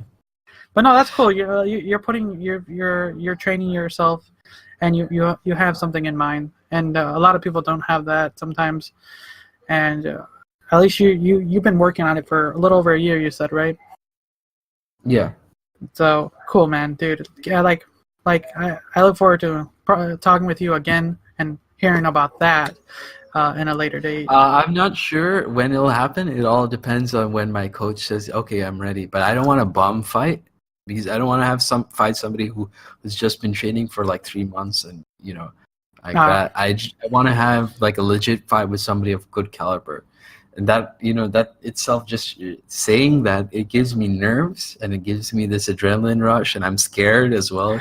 But no, that's cool. You're putting you're training yourself, and you have something in mind. And a lot of people don't have that sometimes. And at least you've been working on it for a little over a year. You said, right? Yeah. So cool, man, dude. Yeah, I look forward to talking with you again and hearing about that in a later date. I'm not sure when it'll happen. It all depends on when my coach says, "Okay, I'm ready." But I don't want a bum fight, because I don't want to have fight somebody who's just been training for like 3 months, and that. I want to have like a legit fight with somebody of good caliber, and that that itself, just saying that, it gives me nerves and it gives me this adrenaline rush, and I'm scared as well.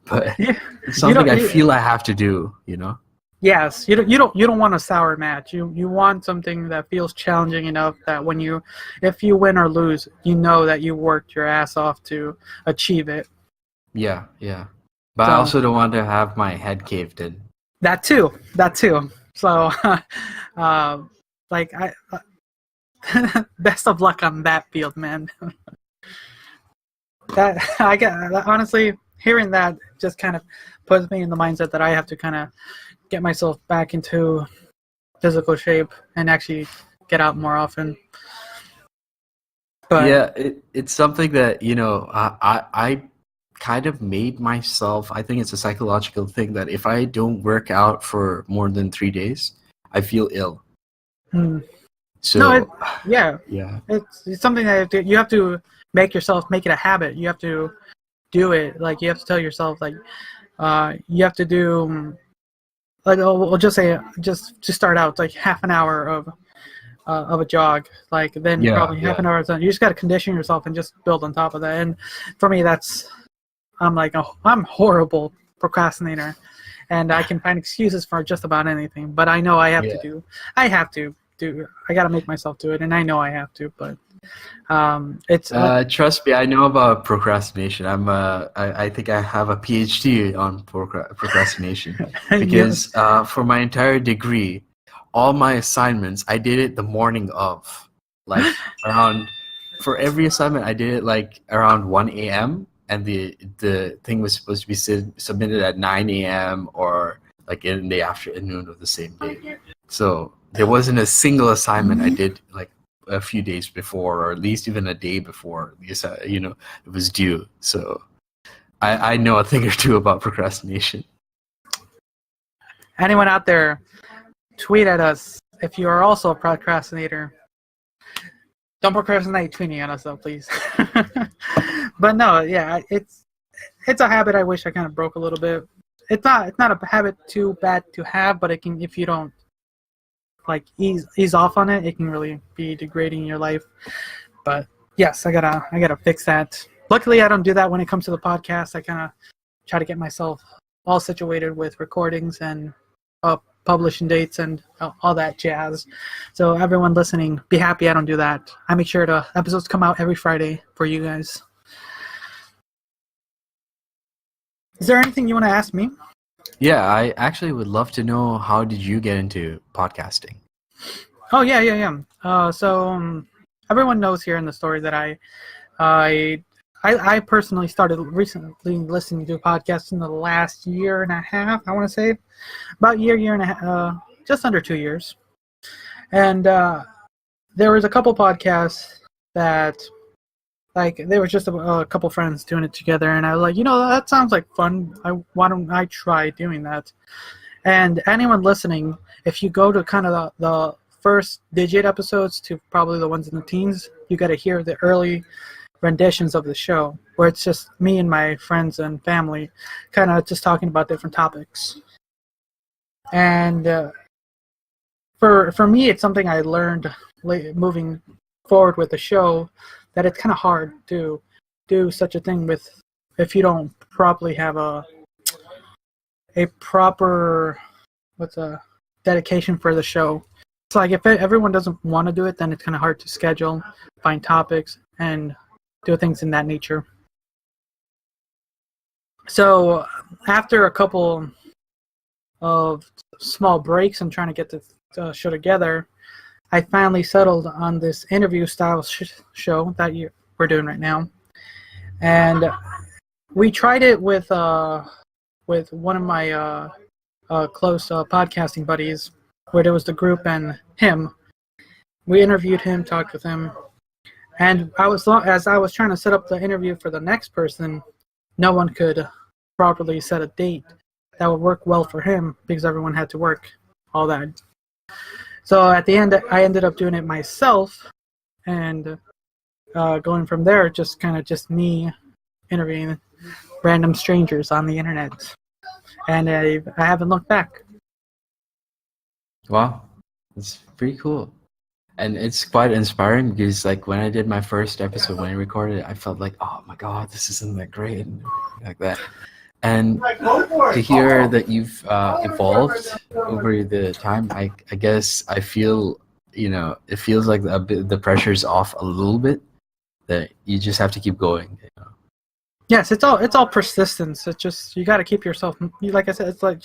But it's something I feel I have to do. Yes, you don't want a sour match. You want something that feels challenging enough that if you win or lose, you know that you worked your ass off to achieve it. Yeah. But I also don't want to have my head caved in. That too. So, best of luck on that field, man. Honestly, hearing that just kind of puts me in the mindset that I have to kind of get myself back into physical shape and actually get out more often. But yeah, it's something that I kind of made myself. I think it's a psychological thing that if I don't work out for more than 3 days, I feel ill. So yeah, it's something that you have to make it a habit. You have to do it. Like you have to tell yourself, like you have to do. Like we'll just say, just to start out, like half an hour of a jog, like then probably half an hour. You just got to condition yourself and just build on top of that. And for me, I'm horrible procrastinator, and I can find excuses for just about anything. But I know I have to do. I got to make myself do it, and I know I have to. But it's trust me, I know about procrastination. I think I have a PhD on procrastination because for my entire degree, all my assignments I did it the morning of, like for every assignment I did it like around 1 a.m. and the thing was supposed to be submitted at 9 a.m. or like in the afternoon of the same day. So there wasn't a single assignment I did like a few days before, or at least even a day before, because it was due. So I know a thing or two about procrastination. Anyone out there, tweet at us if you are also a procrastinator. Don't procrastinate tweeting at us though, please. But no, yeah, it's a habit I wish I kind of broke a little bit. It's not a habit too bad to have, but it can, if you don't like ease off on it, it can really be degrading in your life. But yes, I gotta fix that. Luckily, I don't do that when it comes to the podcast. I kind of try to get myself all situated with recordings and publishing dates and all that jazz. So everyone listening, be happy I don't do that. I make sure the episodes come out every Friday for you guys. Is there anything you want to ask me? Yeah, I actually would love to know, how did you get into podcasting? Oh yeah. So everyone knows here in the story that I personally started recently listening to podcasts in the last year and a half. I want to say about year and a half, just under 2 years. And there was a couple podcasts that, like, they were just a couple friends doing it together, and I was like, that sounds like fun. Why don't I try doing that? And anyone listening, if you go to kind of the first digit episodes to probably the ones in the teens, you got to hear the early renditions of the show, where it's just me and my friends and family kind of just talking about different topics. And for me, it's something I learned moving forward with the show, that it's kind of hard to do such a thing if you don't properly have a proper dedication for the show. It's like if everyone doesn't want to do it, then it's kind of hard to schedule, find topics, and do things in that nature. So after a couple of small breaks and trying to get the show together, I finally settled on this interview style show that we're doing right now. And we tried it with one of my close podcasting buddies, where there was the group and him. We interviewed him, talked with him, and as I was trying to set up the interview for the next person, no one could properly set a date that would work well for him because everyone had to work, all that. So at the end, I ended up doing it myself, and going from there, just me interviewing random strangers on the internet, and I haven't looked back. Wow, that's pretty cool. And it's quite inspiring, because like when I did my first episode, when I recorded it, I felt like, oh my god, this isn't that great, and like that. And to hear that you've evolved over the time, I guess I feel, it feels like the pressure's off a little bit, that you just have to keep going. Yes, it's all persistence. It's just, you got to keep yourself, like I said, it's like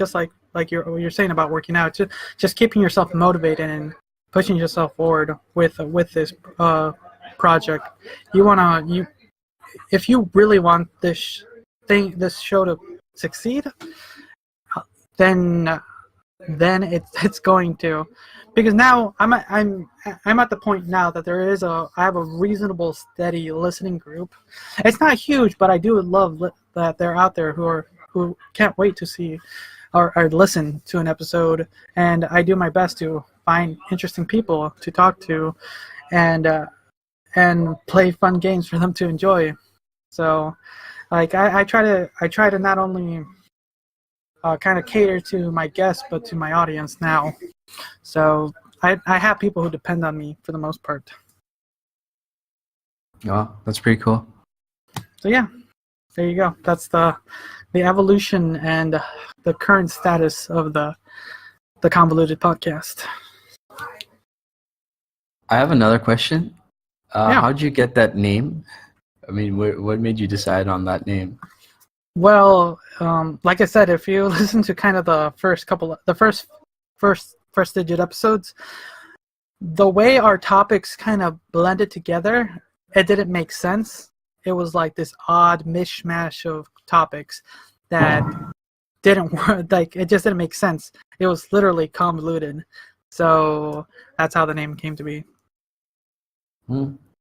you're saying about working out. It's just keeping yourself motivated and pushing yourself forward with this project. If you really want this show to succeed, then it's going to, because now I'm at the point now that I have a reasonable, steady listening group. It's not huge, but I do love that they're out there who can't wait to see or listen to an episode, and I do my best to find interesting people to talk to, and play fun games for them to enjoy. So, like, I try to not only kind of cater to my guests, but to my audience now. So I have people who depend on me for the most part. Oh, that's pretty cool. So yeah, there you go. That's the evolution and the current status of the Convoluted Podcast. I have another question. Yeah. How'd you get that name? I mean, what made you decide on that name? Well, like I said, if you listen to kind of the first digit episodes, the way our topics kind of blended together, it didn't make sense. It was like this odd mishmash of topics that didn't work. Like, it just didn't make sense. It was literally convoluted. So that's how the name came to be.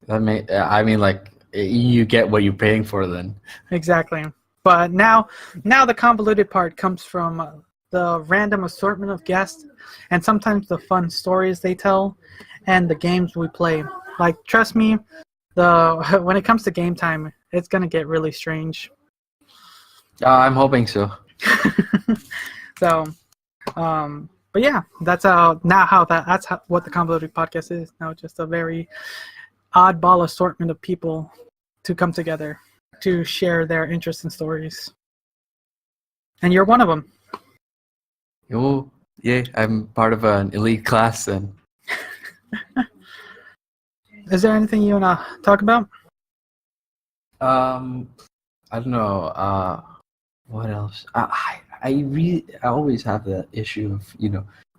I mean, like, you get what you're paying for then. Exactly. But now the convoluted part comes from the random assortment of guests, and sometimes the fun stories they tell, and the games we play. Like, trust me, when it comes to game time, it's gonna get really strange. I'm hoping so. So, but yeah, that's what the convoluted podcast is now. Just a very oddball assortment of people to come together to share their interests and stories. And you're one of them. Oh, yeah, I'm part of an elite class then. Is there anything you want to talk about? I don't know. What else? I always have that issue of,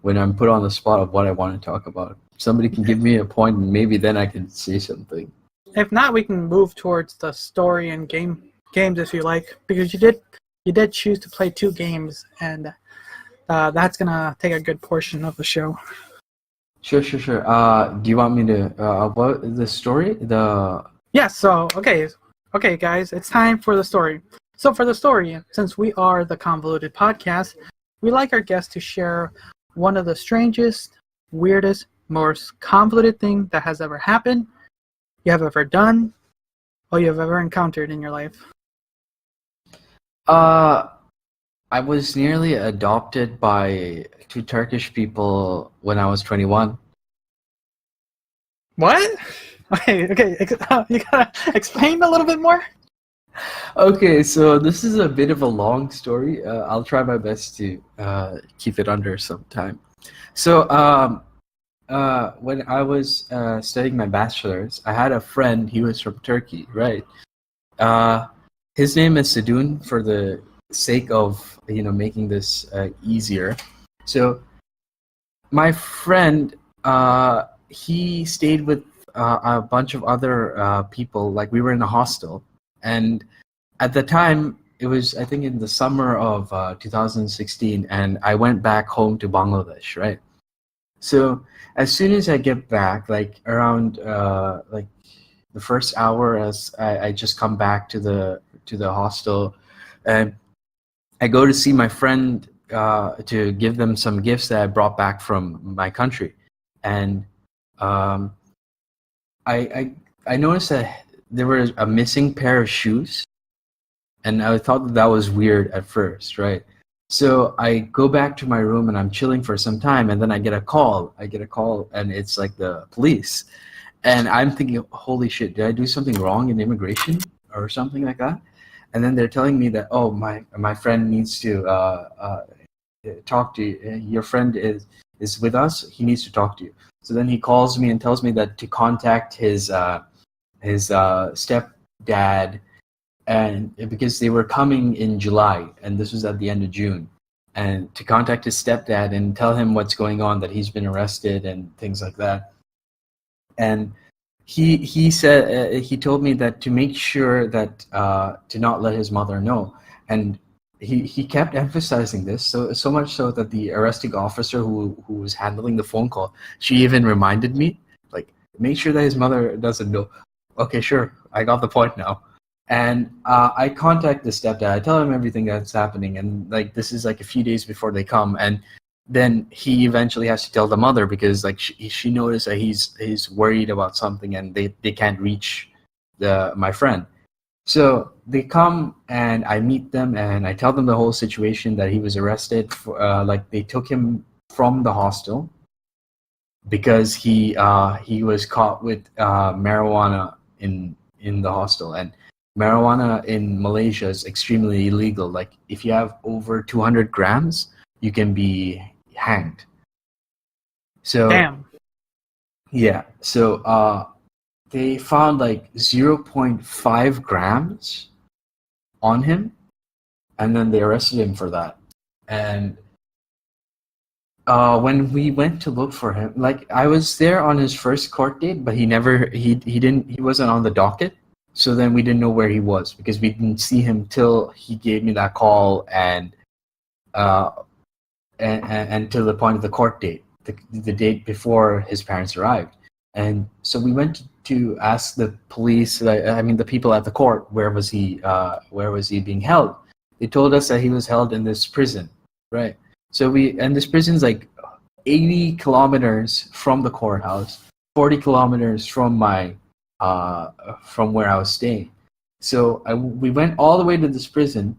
when I'm put on the spot of what I want to talk about. Somebody can give me a point, and maybe then I can say something. If not, we can move towards the story and games if you like, because you did choose to play 2 games, and that's gonna take a good portion of the show. Sure. Do you want me to about the story? Yes. So okay, guys, it's time for the story. So for the story, since we are the Convoluted Podcast, we like our guests to share one of the strangest, weirdest, most convoluted thing that has ever happened, you have ever done, or you have ever encountered in your life. I was nearly adopted by 2 Turkish people when I was 21. What? Okay, you gotta explain a little bit more? Okay, so this is a bit of a long story. I'll try my best to keep it under some time. So, when I was studying my bachelor's, I had a friend. He was from Turkey, right? His name is Sedun, for the sake of making this easier. So, my friend, he stayed with a bunch of other people. Like, we were in a hostel, and at the time, it was, I think, in the summer of 2016, and I went back home to Bangladesh, right? So as soon as I get back, like around like the first hour, as I just come back to the hostel, and I go to see my friend to give them some gifts that I brought back from my country, and I noticed that there was a missing pair of shoes, and I thought that was weird at first, right? So I go back to my room and I'm chilling for some time, and then I get a call, and it's like the police. And I'm thinking, holy shit, did I do something wrong in immigration or something like that? And then they're telling me that, oh, my friend needs to talk to you. Your friend is with us. He needs to talk to you. So then he calls me and tells me that to contact his stepdad, and because they were coming in July, and this was at the end of June, and to contact his stepdad and tell him what's going on, that he's been arrested and things like that. And he said, he told me that to make sure that to not let his mother know, and he kept emphasizing this, so much so that the arresting officer who was handling the phone call, she even reminded me, like, make sure that his mother doesn't know. Okay, sure, I got the point now. And I contact the stepdad. I tell him everything that's happening, and like this is like a few days before they come. And then he eventually has to tell the mother, because like she noticed that he's worried about something, and they can't reach my friend. So they come, and I meet them, and I tell them the whole situation, that he was arrested for like they took him from the hostel because he was caught with marijuana in the hostel. And marijuana in Malaysia is extremely illegal. Like, if you have over 200 grams, you can be hanged. So, damn. Yeah. So they found like 0.5 grams on him, and then they arrested him for that. And when we went to look for him, like, I was there on his first court date, but he wasn't on the docket. So then we didn't know where he was, because we didn't see him till he gave me that call, and uh, and to the point of the court date, the date before his parents arrived. And so we went to ask the police, I mean the people at the court, where was he being held? They told us that he was held in this prison, right? And this prison's like 80 kilometers from the courthouse, 40 kilometers from from where I was staying. So we went all the way to this prison,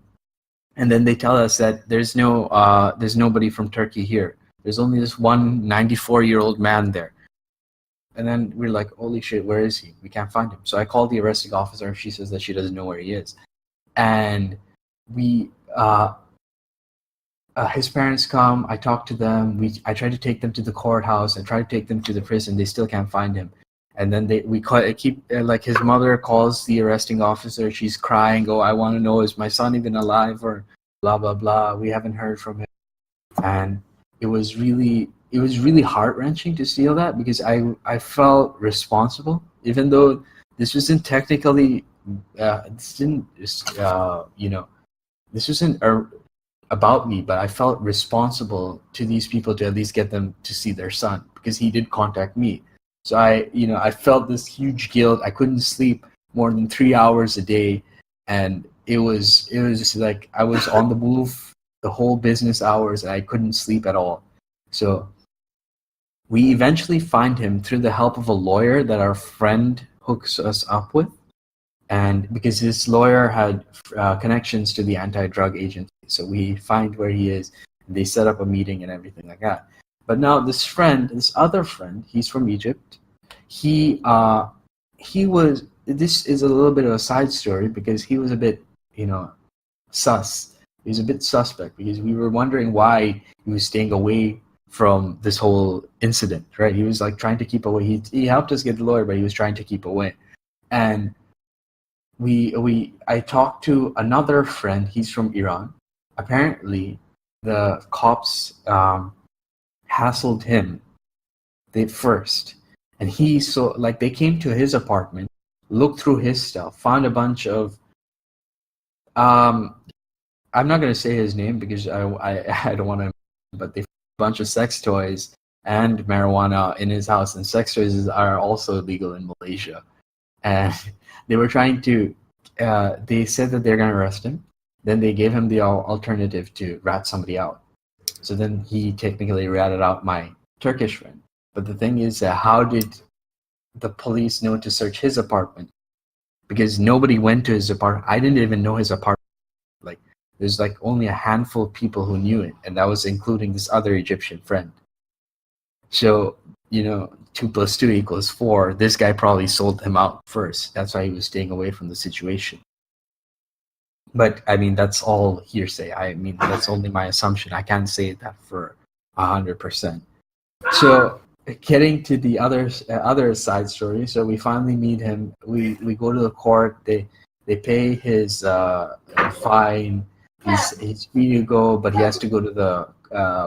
and then they tell us that there's nobody from Turkey here. There's only this one 94-year-old man there. And then we're like, holy shit, where is he? We can't find him. So I called the arresting officer. She says that she doesn't know where he is. And his parents come. I talk to them. I try to take them to the courthouse. I try to take them to the prison. They still can't find him. And then like his mother calls the arresting officer. She's crying. Oh, I want to know, is my son even alive, or blah blah blah. We haven't heard from him. And it was really heart-wrenching to see all that, because I felt responsible, even though this wasn't technically this wasn't about me, but I felt responsible to these people to at least get them to see their son, because he did contact me. So I felt this huge guilt. I couldn't sleep more than 3 hours a day, and it was just like I was on the move the whole business hours, and I couldn't sleep at all. So we eventually find him through the help of a lawyer that our friend hooks us up with, and because this lawyer had connections to the anti-drug agency, so we find where he is, and they set up a meeting and everything like that. But now this other friend, he's from Egypt. He was. This is a little bit of a side story, because he was a bit, sus. He was a bit suspect, because we were wondering why he was staying away from this whole incident, right? He was like trying to keep away. He helped us get the lawyer, but he was trying to keep away. And I talked to another friend. He's from Iran. Apparently, the cops hassled him first, and they came to his apartment, looked through his stuff, found a bunch of I'm not going to say his name because I don't want to, but they found a bunch of sex toys and marijuana in his house, and sex toys are also illegal in Malaysia. And they were trying to they said that they're going to arrest him. Then they gave him the alternative to rat somebody out. So then he technically ratted out my Turkish friend. But the thing is, how did the police know to search his apartment? Because nobody went to his apartment. I didn't even know his apartment. Like, there's like only a handful of people who knew it, and that was including this other Egyptian friend. So, 2 + 2 = 4. This guy probably sold him out first. That's why he was staying away from the situation. But I mean, that's all hearsay. I mean, that's only my assumption. I can't say that for 100%. So, getting to the other side story. So we finally meet him. We go to the court. They pay his fine. He's free to go, but he has to go to the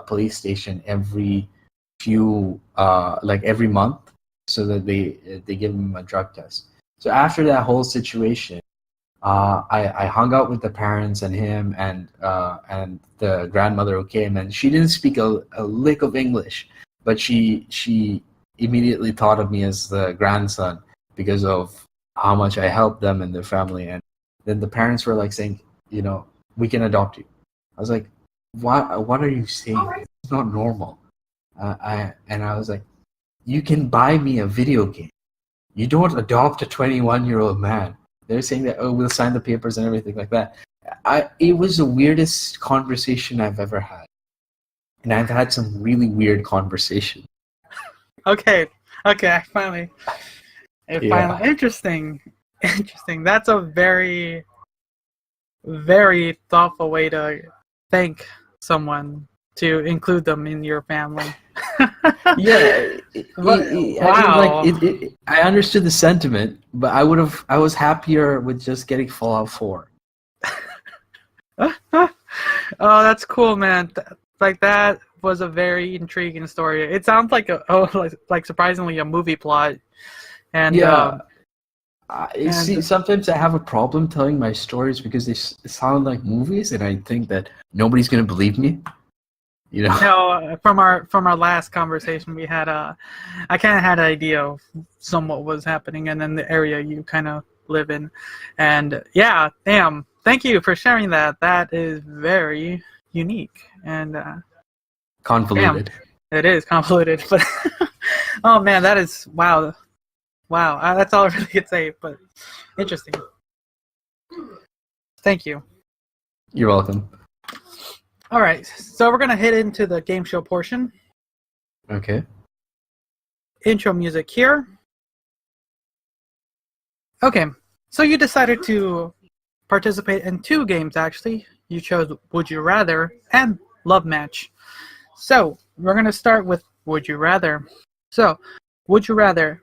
police station every month, so that they give him a drug test. So after that whole situation, I hung out with the parents and him and the grandmother who came, and she didn't speak a lick of English, but she immediately thought of me as the grandson because of how much I helped them and their family. And then the parents were like saying, we can adopt you. I was like, what are you saying? It's not normal. I was like, you can buy me a video game. You don't adopt a 21-year-old man. They're saying that, we'll sign the papers and everything like that. It was the weirdest conversation I've ever had. And I've had some really weird conversations. Okay, finally. Interesting. That's a very, very thoughtful way to thank someone, to include them in your family. Yeah. Wow. I understood the sentiment, but I was happier with just getting Fallout 4. Oh, that's cool, man. That was a very intriguing story. It sounds like surprisingly a movie plot. And yeah, See, And sometimes I have a problem telling my stories because they sound like movies, and I think that nobody's gonna believe me. You know? no, from our last conversation, we had I kind of had an idea of somewhat what was happening, and then the area you kind of live in, and yeah, damn, thank you for sharing that. That is very unique, and Convoluted. damn, it is convoluted, but oh man, that is wow. That's all I really could say, but interesting. Thank you. You're welcome. All right, so we're going to hit into the game show portion. Okay. Intro music here. Okay, so you decided to participate in 2 games, actually. You chose Would You Rather and Love Match. So we're going to start with Would You Rather. So, Would You Rather,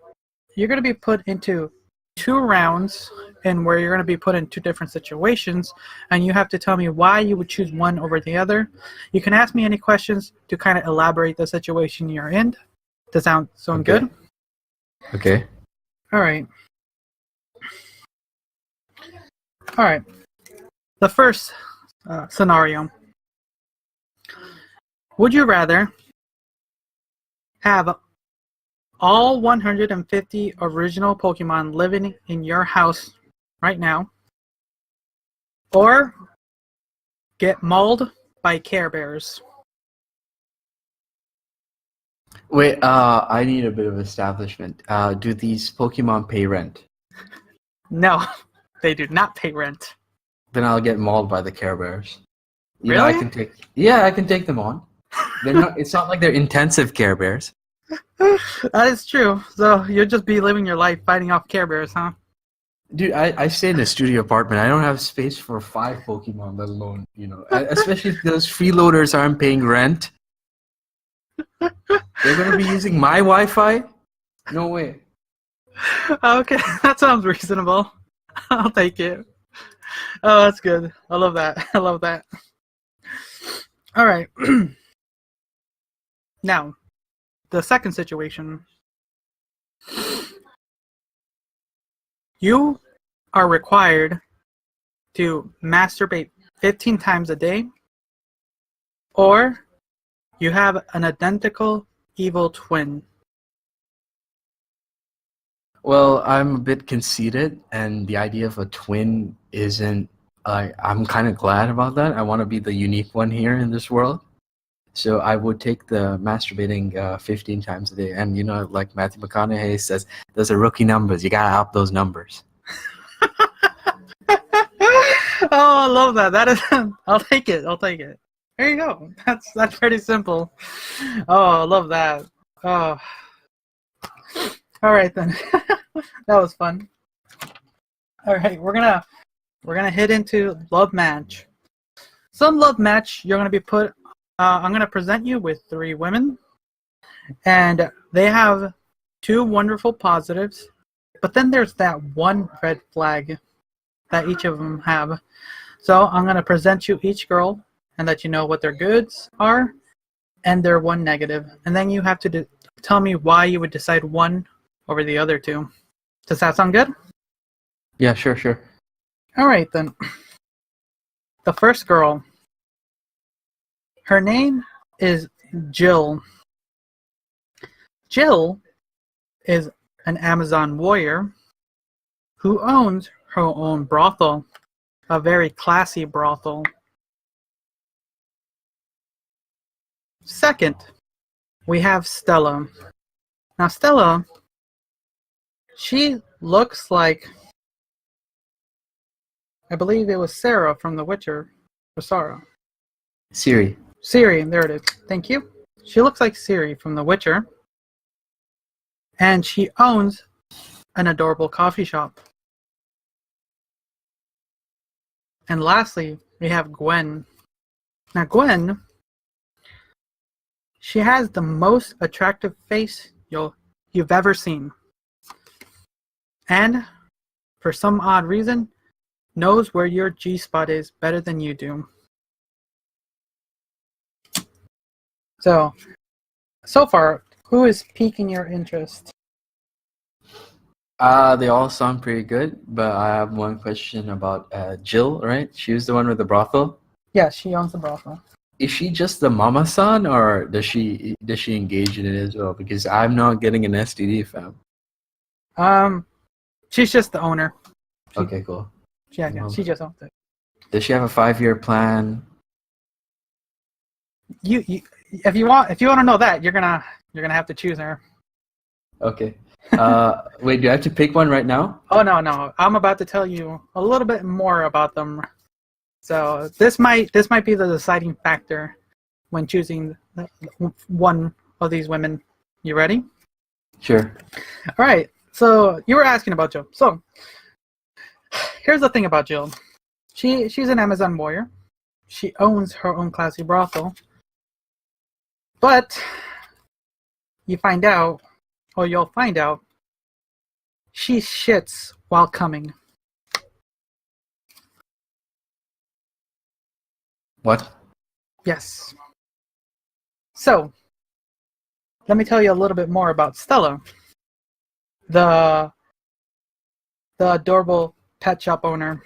you're going to be put into 2 rounds and where you're going to be put in 2 different situations, and you have to tell me why you would choose one over the other. You can ask me any questions to kind of elaborate the situation you're in. Does that sound Okay. good? Okay. All right. All right. The first scenario. Would you rather have all 150 original Pokemon living in your house right now, or get mauled by Care Bears? Wait, I need a bit of establishment. Do these Pokemon pay rent? No, they do not pay rent. Then I'll get mauled by the Care Bears. You know, Really? I can take them on. They're not. It's not like they're intensive Care Bears. That is true. So you'll just be living your life fighting off Care Bears, huh? Dude, I stay in a studio apartment. I don't have space for 5 Pokemon, let alone, especially if those freeloaders aren't paying rent. They're gonna be using my Wi-Fi? No way. Okay, that sounds reasonable. I'll take it. Oh, that's good. I love that. I love that. All right. Now, the second situation. You are required to masturbate 15 times a day, or you have an identical evil twin. Well, I'm a bit conceited, and the idea of a twin isn't. I'm kind of glad about that. I want to be the unique one here in this world. So I would take the masturbating 15 times a day. And, like Matthew McConaughey says, those are rookie numbers. You got to up those numbers. Oh, I love that. That is, I'll take it. I'll take it. There you go. That's pretty simple. Oh, I love that. Oh. All right then. That was fun. All right, we're gonna hit into love match. Some love match. You're gonna be put. I'm gonna present you with 3 women, and they have 2 wonderful positives, but then there's that one red flag that each of them have. So I'm gonna present you each girl and let you know what their goods are and their one negative, and then you have to tell me why you would decide one over the other 2. Does that sound good? Yeah, sure. All right then. The first girl. Her name is Jill. Jill is an Amazon warrior who owns her own brothel, a very classy brothel. Second, we have Stella. Now Stella, she looks like, I believe it was Sarah from The Witcher, or Sarah. Siri. Ciri, there it is. Thank you. She looks like Ciri from The Witcher. And she owns an adorable coffee shop. And lastly, we have Gwen. Now Gwen, she has the most attractive face you've ever seen. And for some odd reason, knows where your G-spot is better than you do. So far, who is piquing your interest? They all sound pretty good, but I have one question about Jill, right? She was the one with the brothel. Yeah, she owns the brothel. Is she just the mama-san, or does she engage in it as well? Because I'm not getting an STD, fam. She's just the owner. Okay, cool. Yeah, she just owns it. Does she have a 5-year plan? You if you want to know that, you're gonna have to choose her. Okay. Wait, do I have to pick one right now? Oh no, I'm about to tell you a little bit more about them. So this might be the deciding factor when choosing one of these women. You ready? Sure. All right. So you were asking about Jill. So here's the thing about Jill. She's an Amazon warrior. She owns her own classy brothel. But you'll find out, she shits while coming. What? Yes. So, let me tell you a little bit more about Stella, the adorable pet shop owner.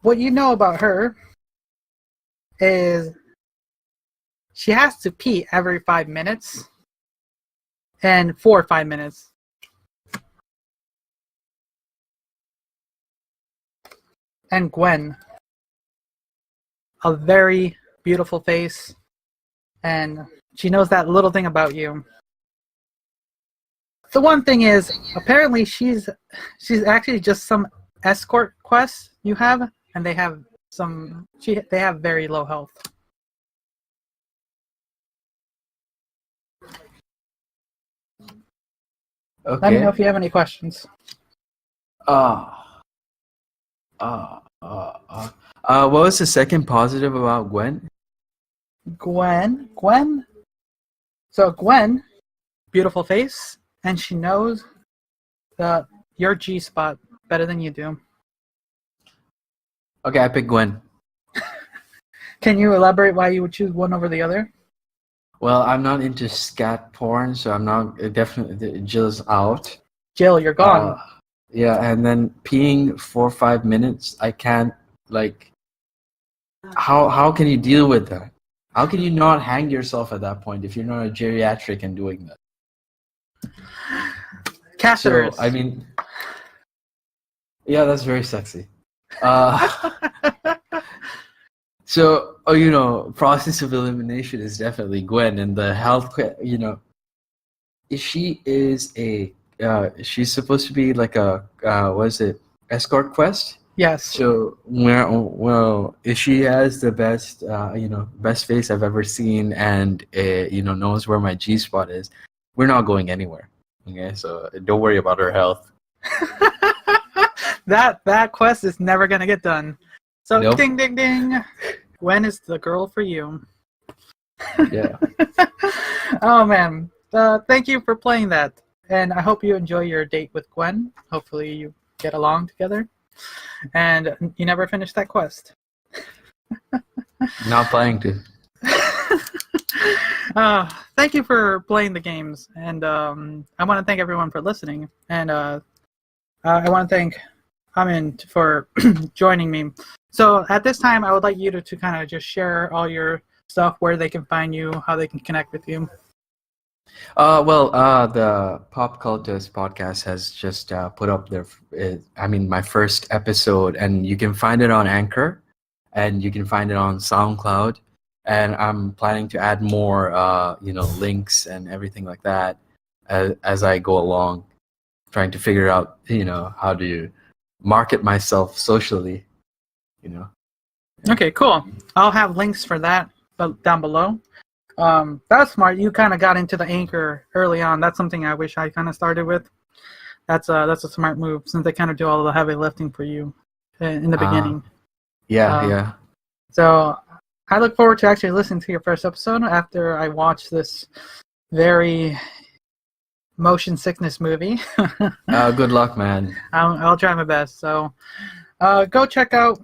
What you know about her is she has to pee every 5 minutes and for 5 minutes. And Gwen, a very beautiful face, and she knows that little thing about you. The one thing is, apparently she's actually just some escort quest you have, and they have very low health. Okay. Let me know if you have any questions. What was the second positive about Gwen? Gwen. So Gwen, beautiful face, and she knows your G spot better than you do. Okay, I picked Gwen. Can you elaborate why you would choose one over the other? Well, I'm not into scat porn, so I'm not definitely Jill's out. Jill, you're gone. Yeah, and then peeing 4 or 5 minutes, I can't like. How can you deal with that? How can you not hang yourself at that point if you're not a geriatric and doing that? Catheters. So, I mean, yeah, that's very sexy. So, process of elimination is definitely Gwen, and the health, she is she's supposed to be like a, escort quest? Yes. So, if she has the best, best face I've ever seen, and knows where my G spot is, we're not going anywhere. Okay, so don't worry about her health. That quest is never gonna get done. So Nope. Ding ding ding, Gwen is the girl for you. Yeah. Oh man, thank you for playing that, and I hope you enjoy your date with Gwen. Hopefully you get along together, and you never finish that quest. Not planning to. Thank you for playing the games, and I want to thank everyone for listening, and I want to thank Amin for joining me. So at this time, I would like you to kind of just share all your stuff, where they can find you, how they can connect with you. The Pop Cultus Podcast has just put up my first episode, and you can find it on Anchor, and you can find it on SoundCloud, and I'm planning to add more, links and everything like that as I go along, trying to figure out, how to market myself socially, Okay, cool. I'll have links for that down below. That's smart. You kind of got into the Anchor early on. That's something I wish I kind of started with. That's a smart move, since they kind of do all the heavy lifting for you in the beginning. Yeah. So I look forward to actually listening to your first episode after I watch this very motion sickness movie. Good luck, man. I'll try my best. So go check out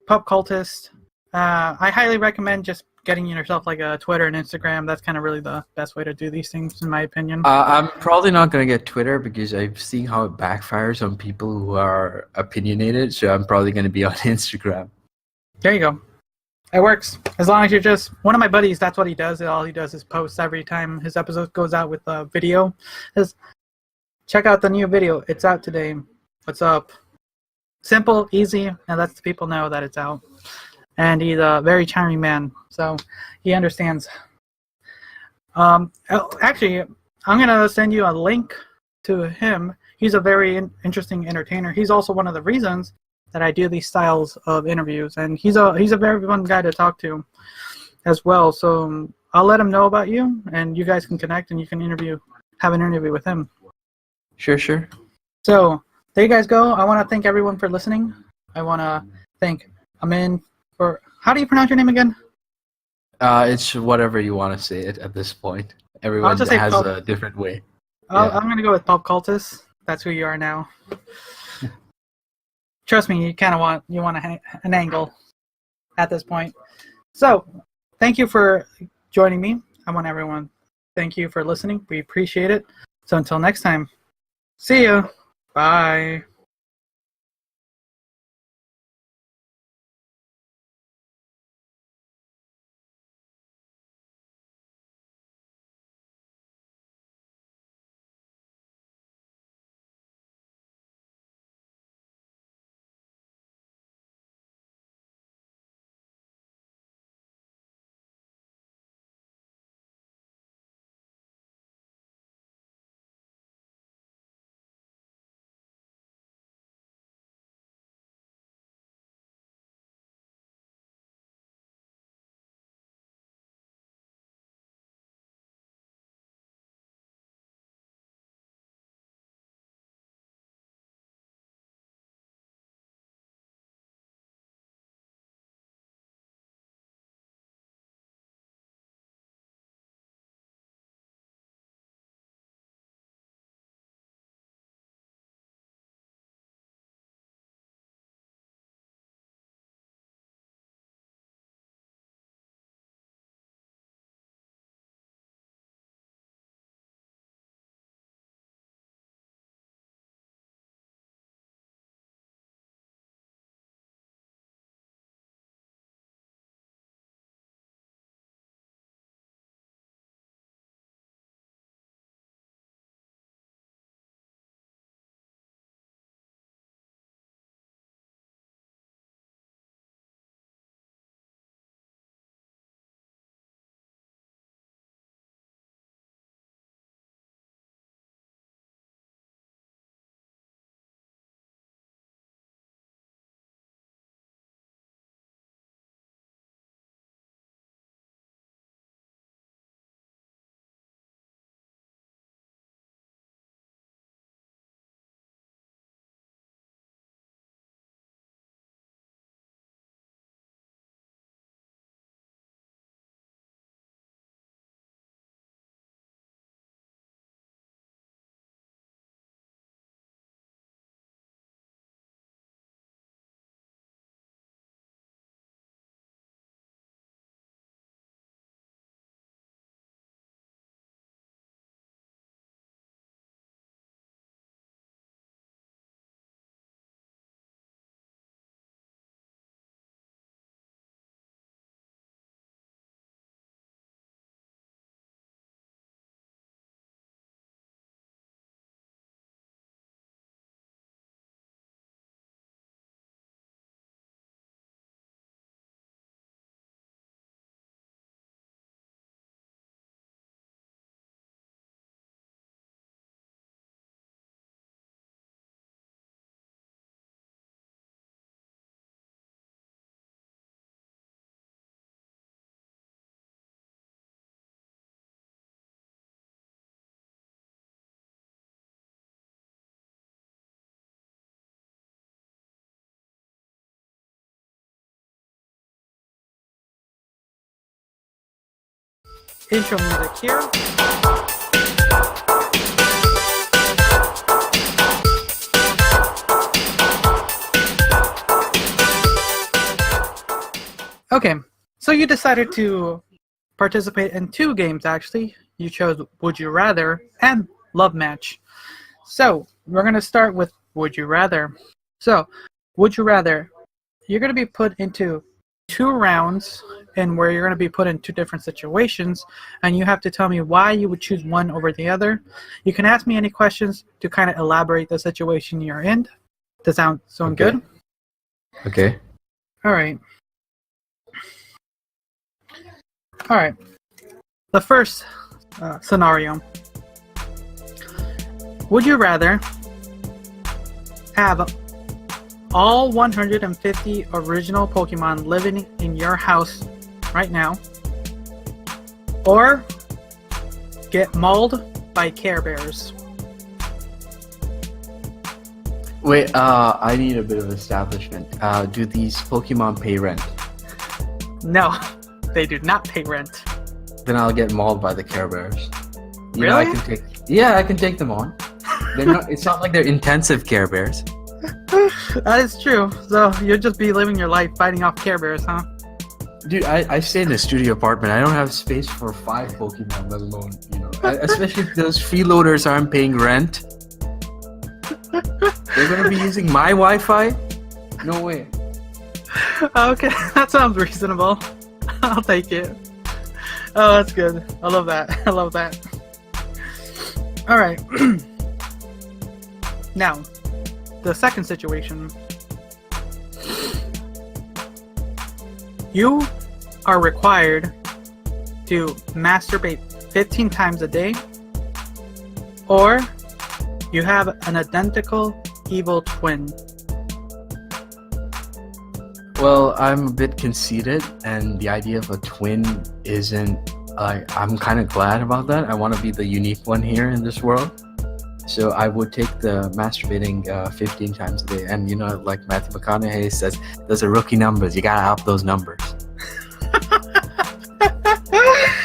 Pop Cultist. I highly recommend just getting yourself like a Twitter and Instagram. That's kind of really the best way to do these things, in my opinion. I'm probably not going to get Twitter because I've seen how it backfires on people who are opinionated. So I'm probably going to be on Instagram. There you go. It works. As long as you're just... One of my buddies, that's what he does. All he does is post every time his episode goes out with a video. Says, check out the new video. It's out today. What's up? Simple, easy, and lets the people know that it's out. And he's a very charming man, so he understands. Actually, I'm going to send you a link to him. He's a very interesting entertainer. He's also one of the reasons that I do these styles of interviews, and he's a very fun guy to talk to as well. So I'll let him know about you, and you guys can connect, and you can have an interview with him. Sure. So there you guys go. I want to thank everyone for listening. I want to thank Amin for... How do you pronounce your name again? It's whatever you want to say it at this point. Everyone has a different way. I'm going to go with Pop Cultus. That's who you are now. Trust me, you kind of want an angle at this point. So, thank you for joining me. I want everyone, thank you for listening. We appreciate it. So until next time, see you. Bye. Intro music here. Okay, So you decided to participate in 2 games, actually. You chose Would You Rather and Love Match. So we're going to start with Would You Rather. So, Would You Rather, you're going to be put into 2 rounds and where you're going to be put in 2 different situations, and you have to tell me why you would choose one over the other. You can ask me any questions to kind of elaborate the situation you're in. Does that sound good? Okay. All right. The first scenario. Would you rather have all 150 original Pokemon living in your house right now, or get mauled by Care Bears? Wait, I need a bit of establishment. Do these Pokemon pay rent? No, they do not pay rent. Then I'll get mauled by the Care Bears. You know, Really? I can take them on. It's not like they're intensive Care Bears. That is true. So you'll just be living your life fighting off Care Bears, huh? Dude, I stay in a studio apartment. I don't have space for 5 Pokemon, let alone, especially if those freeloaders aren't paying rent. They're gonna be using my Wi-Fi? No way. Okay, that sounds reasonable. I'll take it. Oh, that's good. I love that. I love that. All right. Now, the second situation. You are required to masturbate 15 times a day, or you have an identical evil twin. Well, I'm a bit conceited, and the idea of a twin isn't. I'm kind of glad about that. I want to be the unique one here in this world. So I would take the masturbating 15 times a day. And like Matthew McConaughey says, those are rookie numbers. You gotta up those numbers.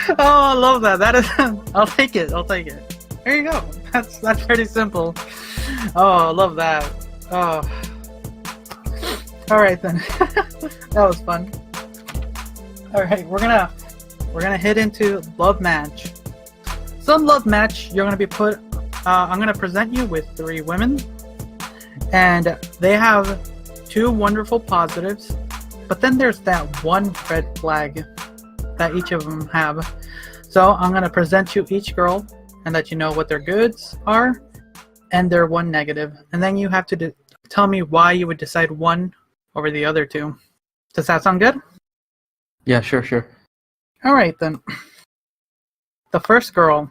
Oh, I love that. That is. I'll take it. There you go. That's pretty simple. Oh, I love that. Oh. All right then. That was fun. All right, we're gonna hit into Love Match. So in Love Match, you're gonna be put. I'm gonna present you with 3 women, and they have 2 wonderful positives, but then there's that one red flag that each of them have. So I'm gonna present you each girl and let you know what their goods are and their one negative, and then you have to tell me why you would decide one over the other 2. Does that sound good? Yeah, sure. All right then. The first girl.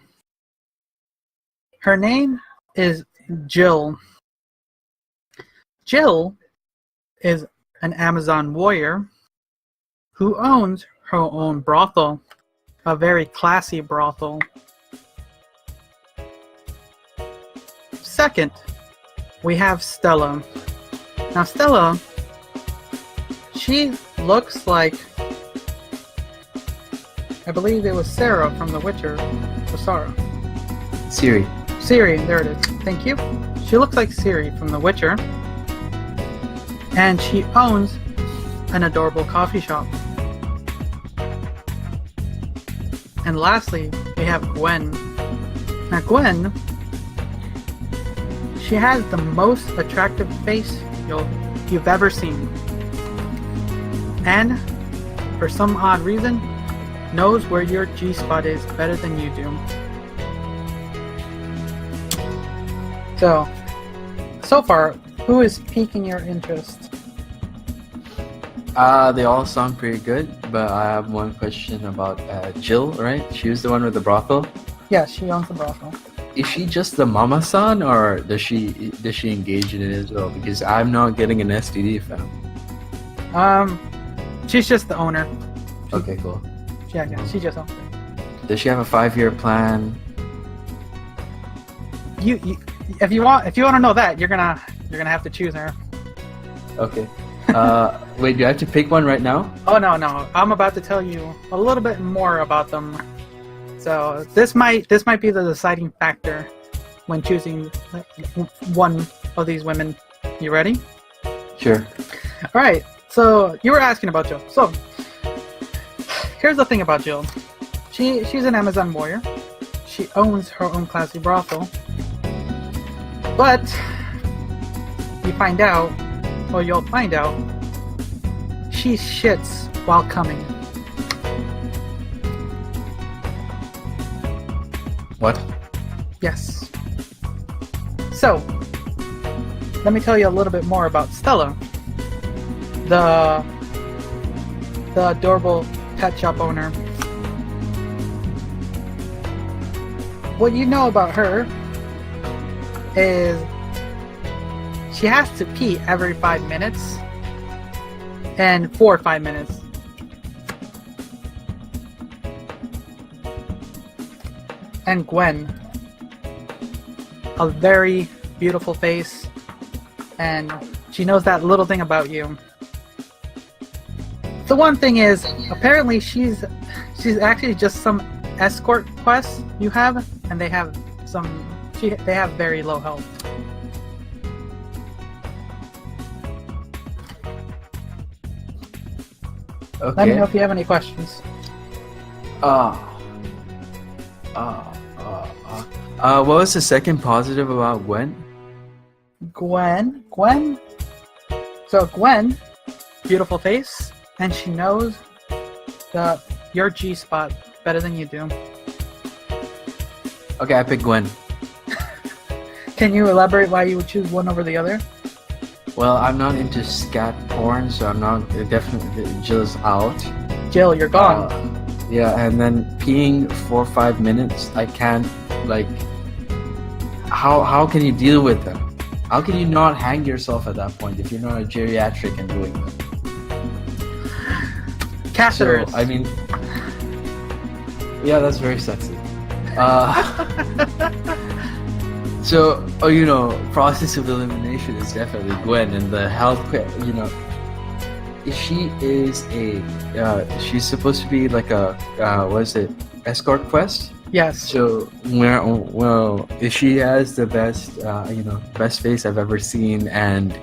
Her name is Jill. Jill is an Amazon warrior who owns her own brothel, a very classy brothel. Second, we have Stella. Now Stella, she looks like, I believe it was Sarah from The Witcher. Or Sarah. Siri, there it is. Thank you. She looks like Siri from The Witcher. And she owns an adorable coffee shop. And lastly, we have Gwen. Now Gwen, she has the most attractive face you've ever seen. And, for some odd reason, knows where your G-spot is better than you do. So far, who is piquing your interest? They all sound pretty good, but I have one question about Jill, right? She was the one with the brothel? Yeah, she owns the brothel. Is she just the mama-san, or does she engage in it as well? Because I'm not getting an STD, fam. She's just the owner. Okay, cool. Yeah, she just owns it. Does she have a 5-year plan? If you want to know that, you're gonna have to choose her. Okay. Wait, do I have to pick one right now? Oh no, I'm about to tell you a little bit more about them. So this might be the deciding factor when choosing one of these women. You ready? Sure. All right. So you were asking about Jill. So here's the thing about Jill. She's an Amazon warrior. She owns her own classy brothel. But you'll find out, she shits while coming. What? Yes. So, let me tell you a little bit more about Stella, the adorable pet shop owner. What you know about her is she has to pee every 5 minutes and for 5 minutes. And Gwen, a very beautiful face, and she knows that little thing about you. The one thing is, apparently she's actually just some escort quests you have, and they have very low health. Okay. Let me know if you have any questions. What was the second positive about Gwen? Gwen. So Gwen, beautiful face, and she knows your G spot better than you do. Okay, I picked Gwen. Can you elaborate why you would choose one over the other? Well, I'm not into scat porn, so I'm not definitely. Jill's out. Jill, you're gone. Yeah, and then peeing 4 or 5 minutes, I can't, like, how can you deal with them? How can you not hang yourself at that point if you're not a geriatric and doing that? Catheters. So, I mean, yeah, that's very sexy. So, process of elimination is definitely Gwen, and the health, she is she's supposed to be like a, escort quest? Yes. So, if she has the best face I've ever seen, and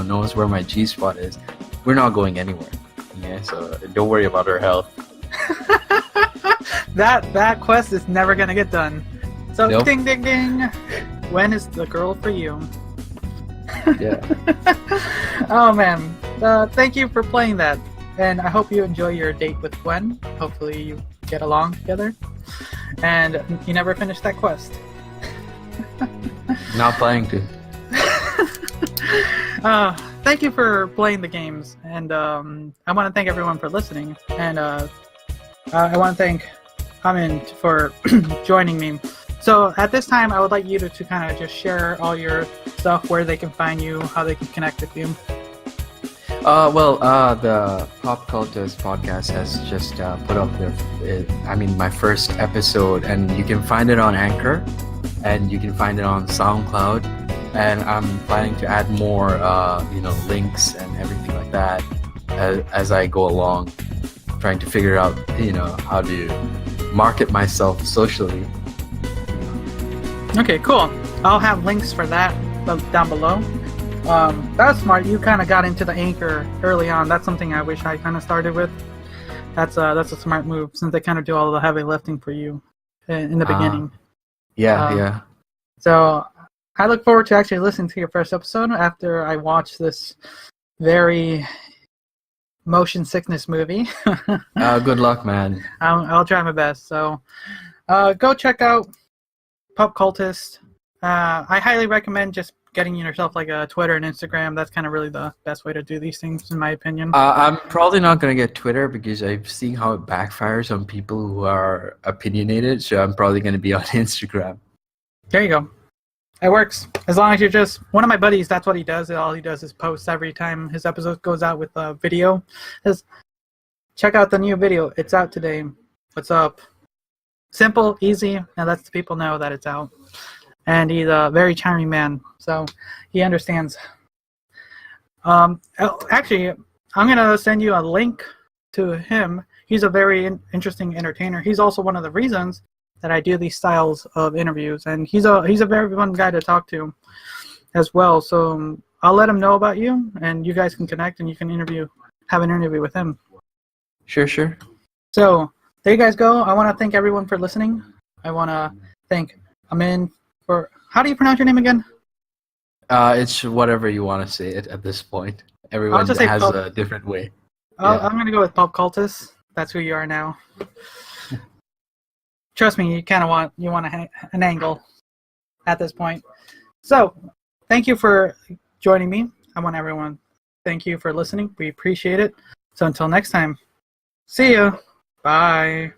knows where my G spot is, we're not going anywhere. Yeah, so don't worry about her health. That quest is never gonna get done. So Nope. Ding ding ding. Gwen is the girl for you. Yeah. Oh man. Thank you for playing that. And I hope you enjoy your date with Gwen. Hopefully you get along together. And you never finish that quest. Not planning to. Thank you for playing the games. And I want to thank everyone for listening. And I want to thank Amin for joining me. So at this time, I would like you to kind of just share all your stuff, where they can find you, how they can connect with you. The Pop Cultus Podcast has just put up my first episode, and you can find it on Anchor, and you can find it on SoundCloud, and I'm planning to add more, links and everything like that as I go along, trying to figure out, how to market myself socially. Okay, cool. I'll have links for that down below. That was smart. You kind of got into the Anchor early on. That's something I wish I kind of started with. That's a smart move, since they kind of do all the heavy lifting for you in the beginning. Yeah. So I look forward to actually listening to your first episode after I watch this very motion sickness movie. Good luck, man. I'll try my best. So go check out Pop Cultist. I highly recommend just getting yourself like a Twitter and Instagram. That's kind of really the best way to do these things, in my opinion. I'm probably not going to get Twitter because I've seen how it backfires on people who are opinionated, so I'm probably going to be on Instagram. There you go. It works. As long as you're just... One of my buddies, that's what he does. All he does is post every time his episode goes out with a video. Says, check out the new video. It's out today. What's up? Simple, easy, and lets the people know that it's out. And he's a very charming man, so he understands. Actually, I'm going to send you a link to him. He's a very interesting entertainer. He's also one of the reasons that I do these styles of interviews, and he's a very fun guy to talk to as well. So I'll let him know about you, and you guys can connect, and you can have an interview with him. Sure. So there you guys go. I want to thank everyone for listening. I want to thank Amin for, how do you pronounce your name again? It's whatever you want to say it at this point. Everyone just has say a different way. I'm going to go with Pop Cultus. That's who you are now. Trust me, you kind of want an angle at this point. So, thank you for joining me. I want everyone, thank you for listening. We appreciate it. So until next time, see ya. Bye.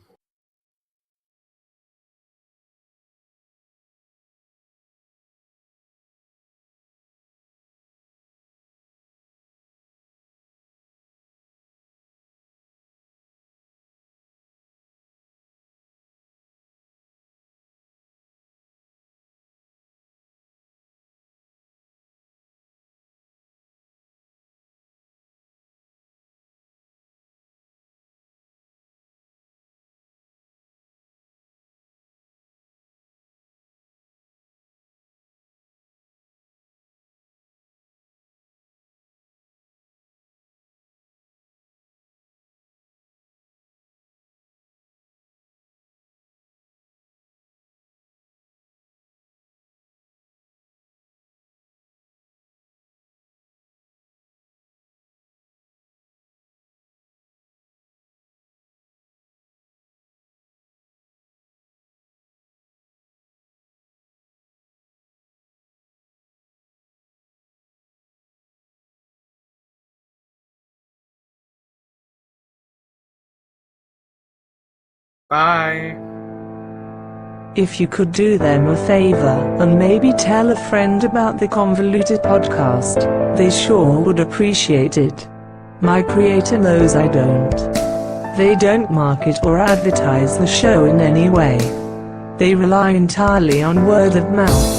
Bye. If you could do them a favor and maybe tell a friend about the Convoluted Podcast, they sure would appreciate it. My creator knows I don't. They don't market or advertise the show in any way. They rely entirely on word of mouth.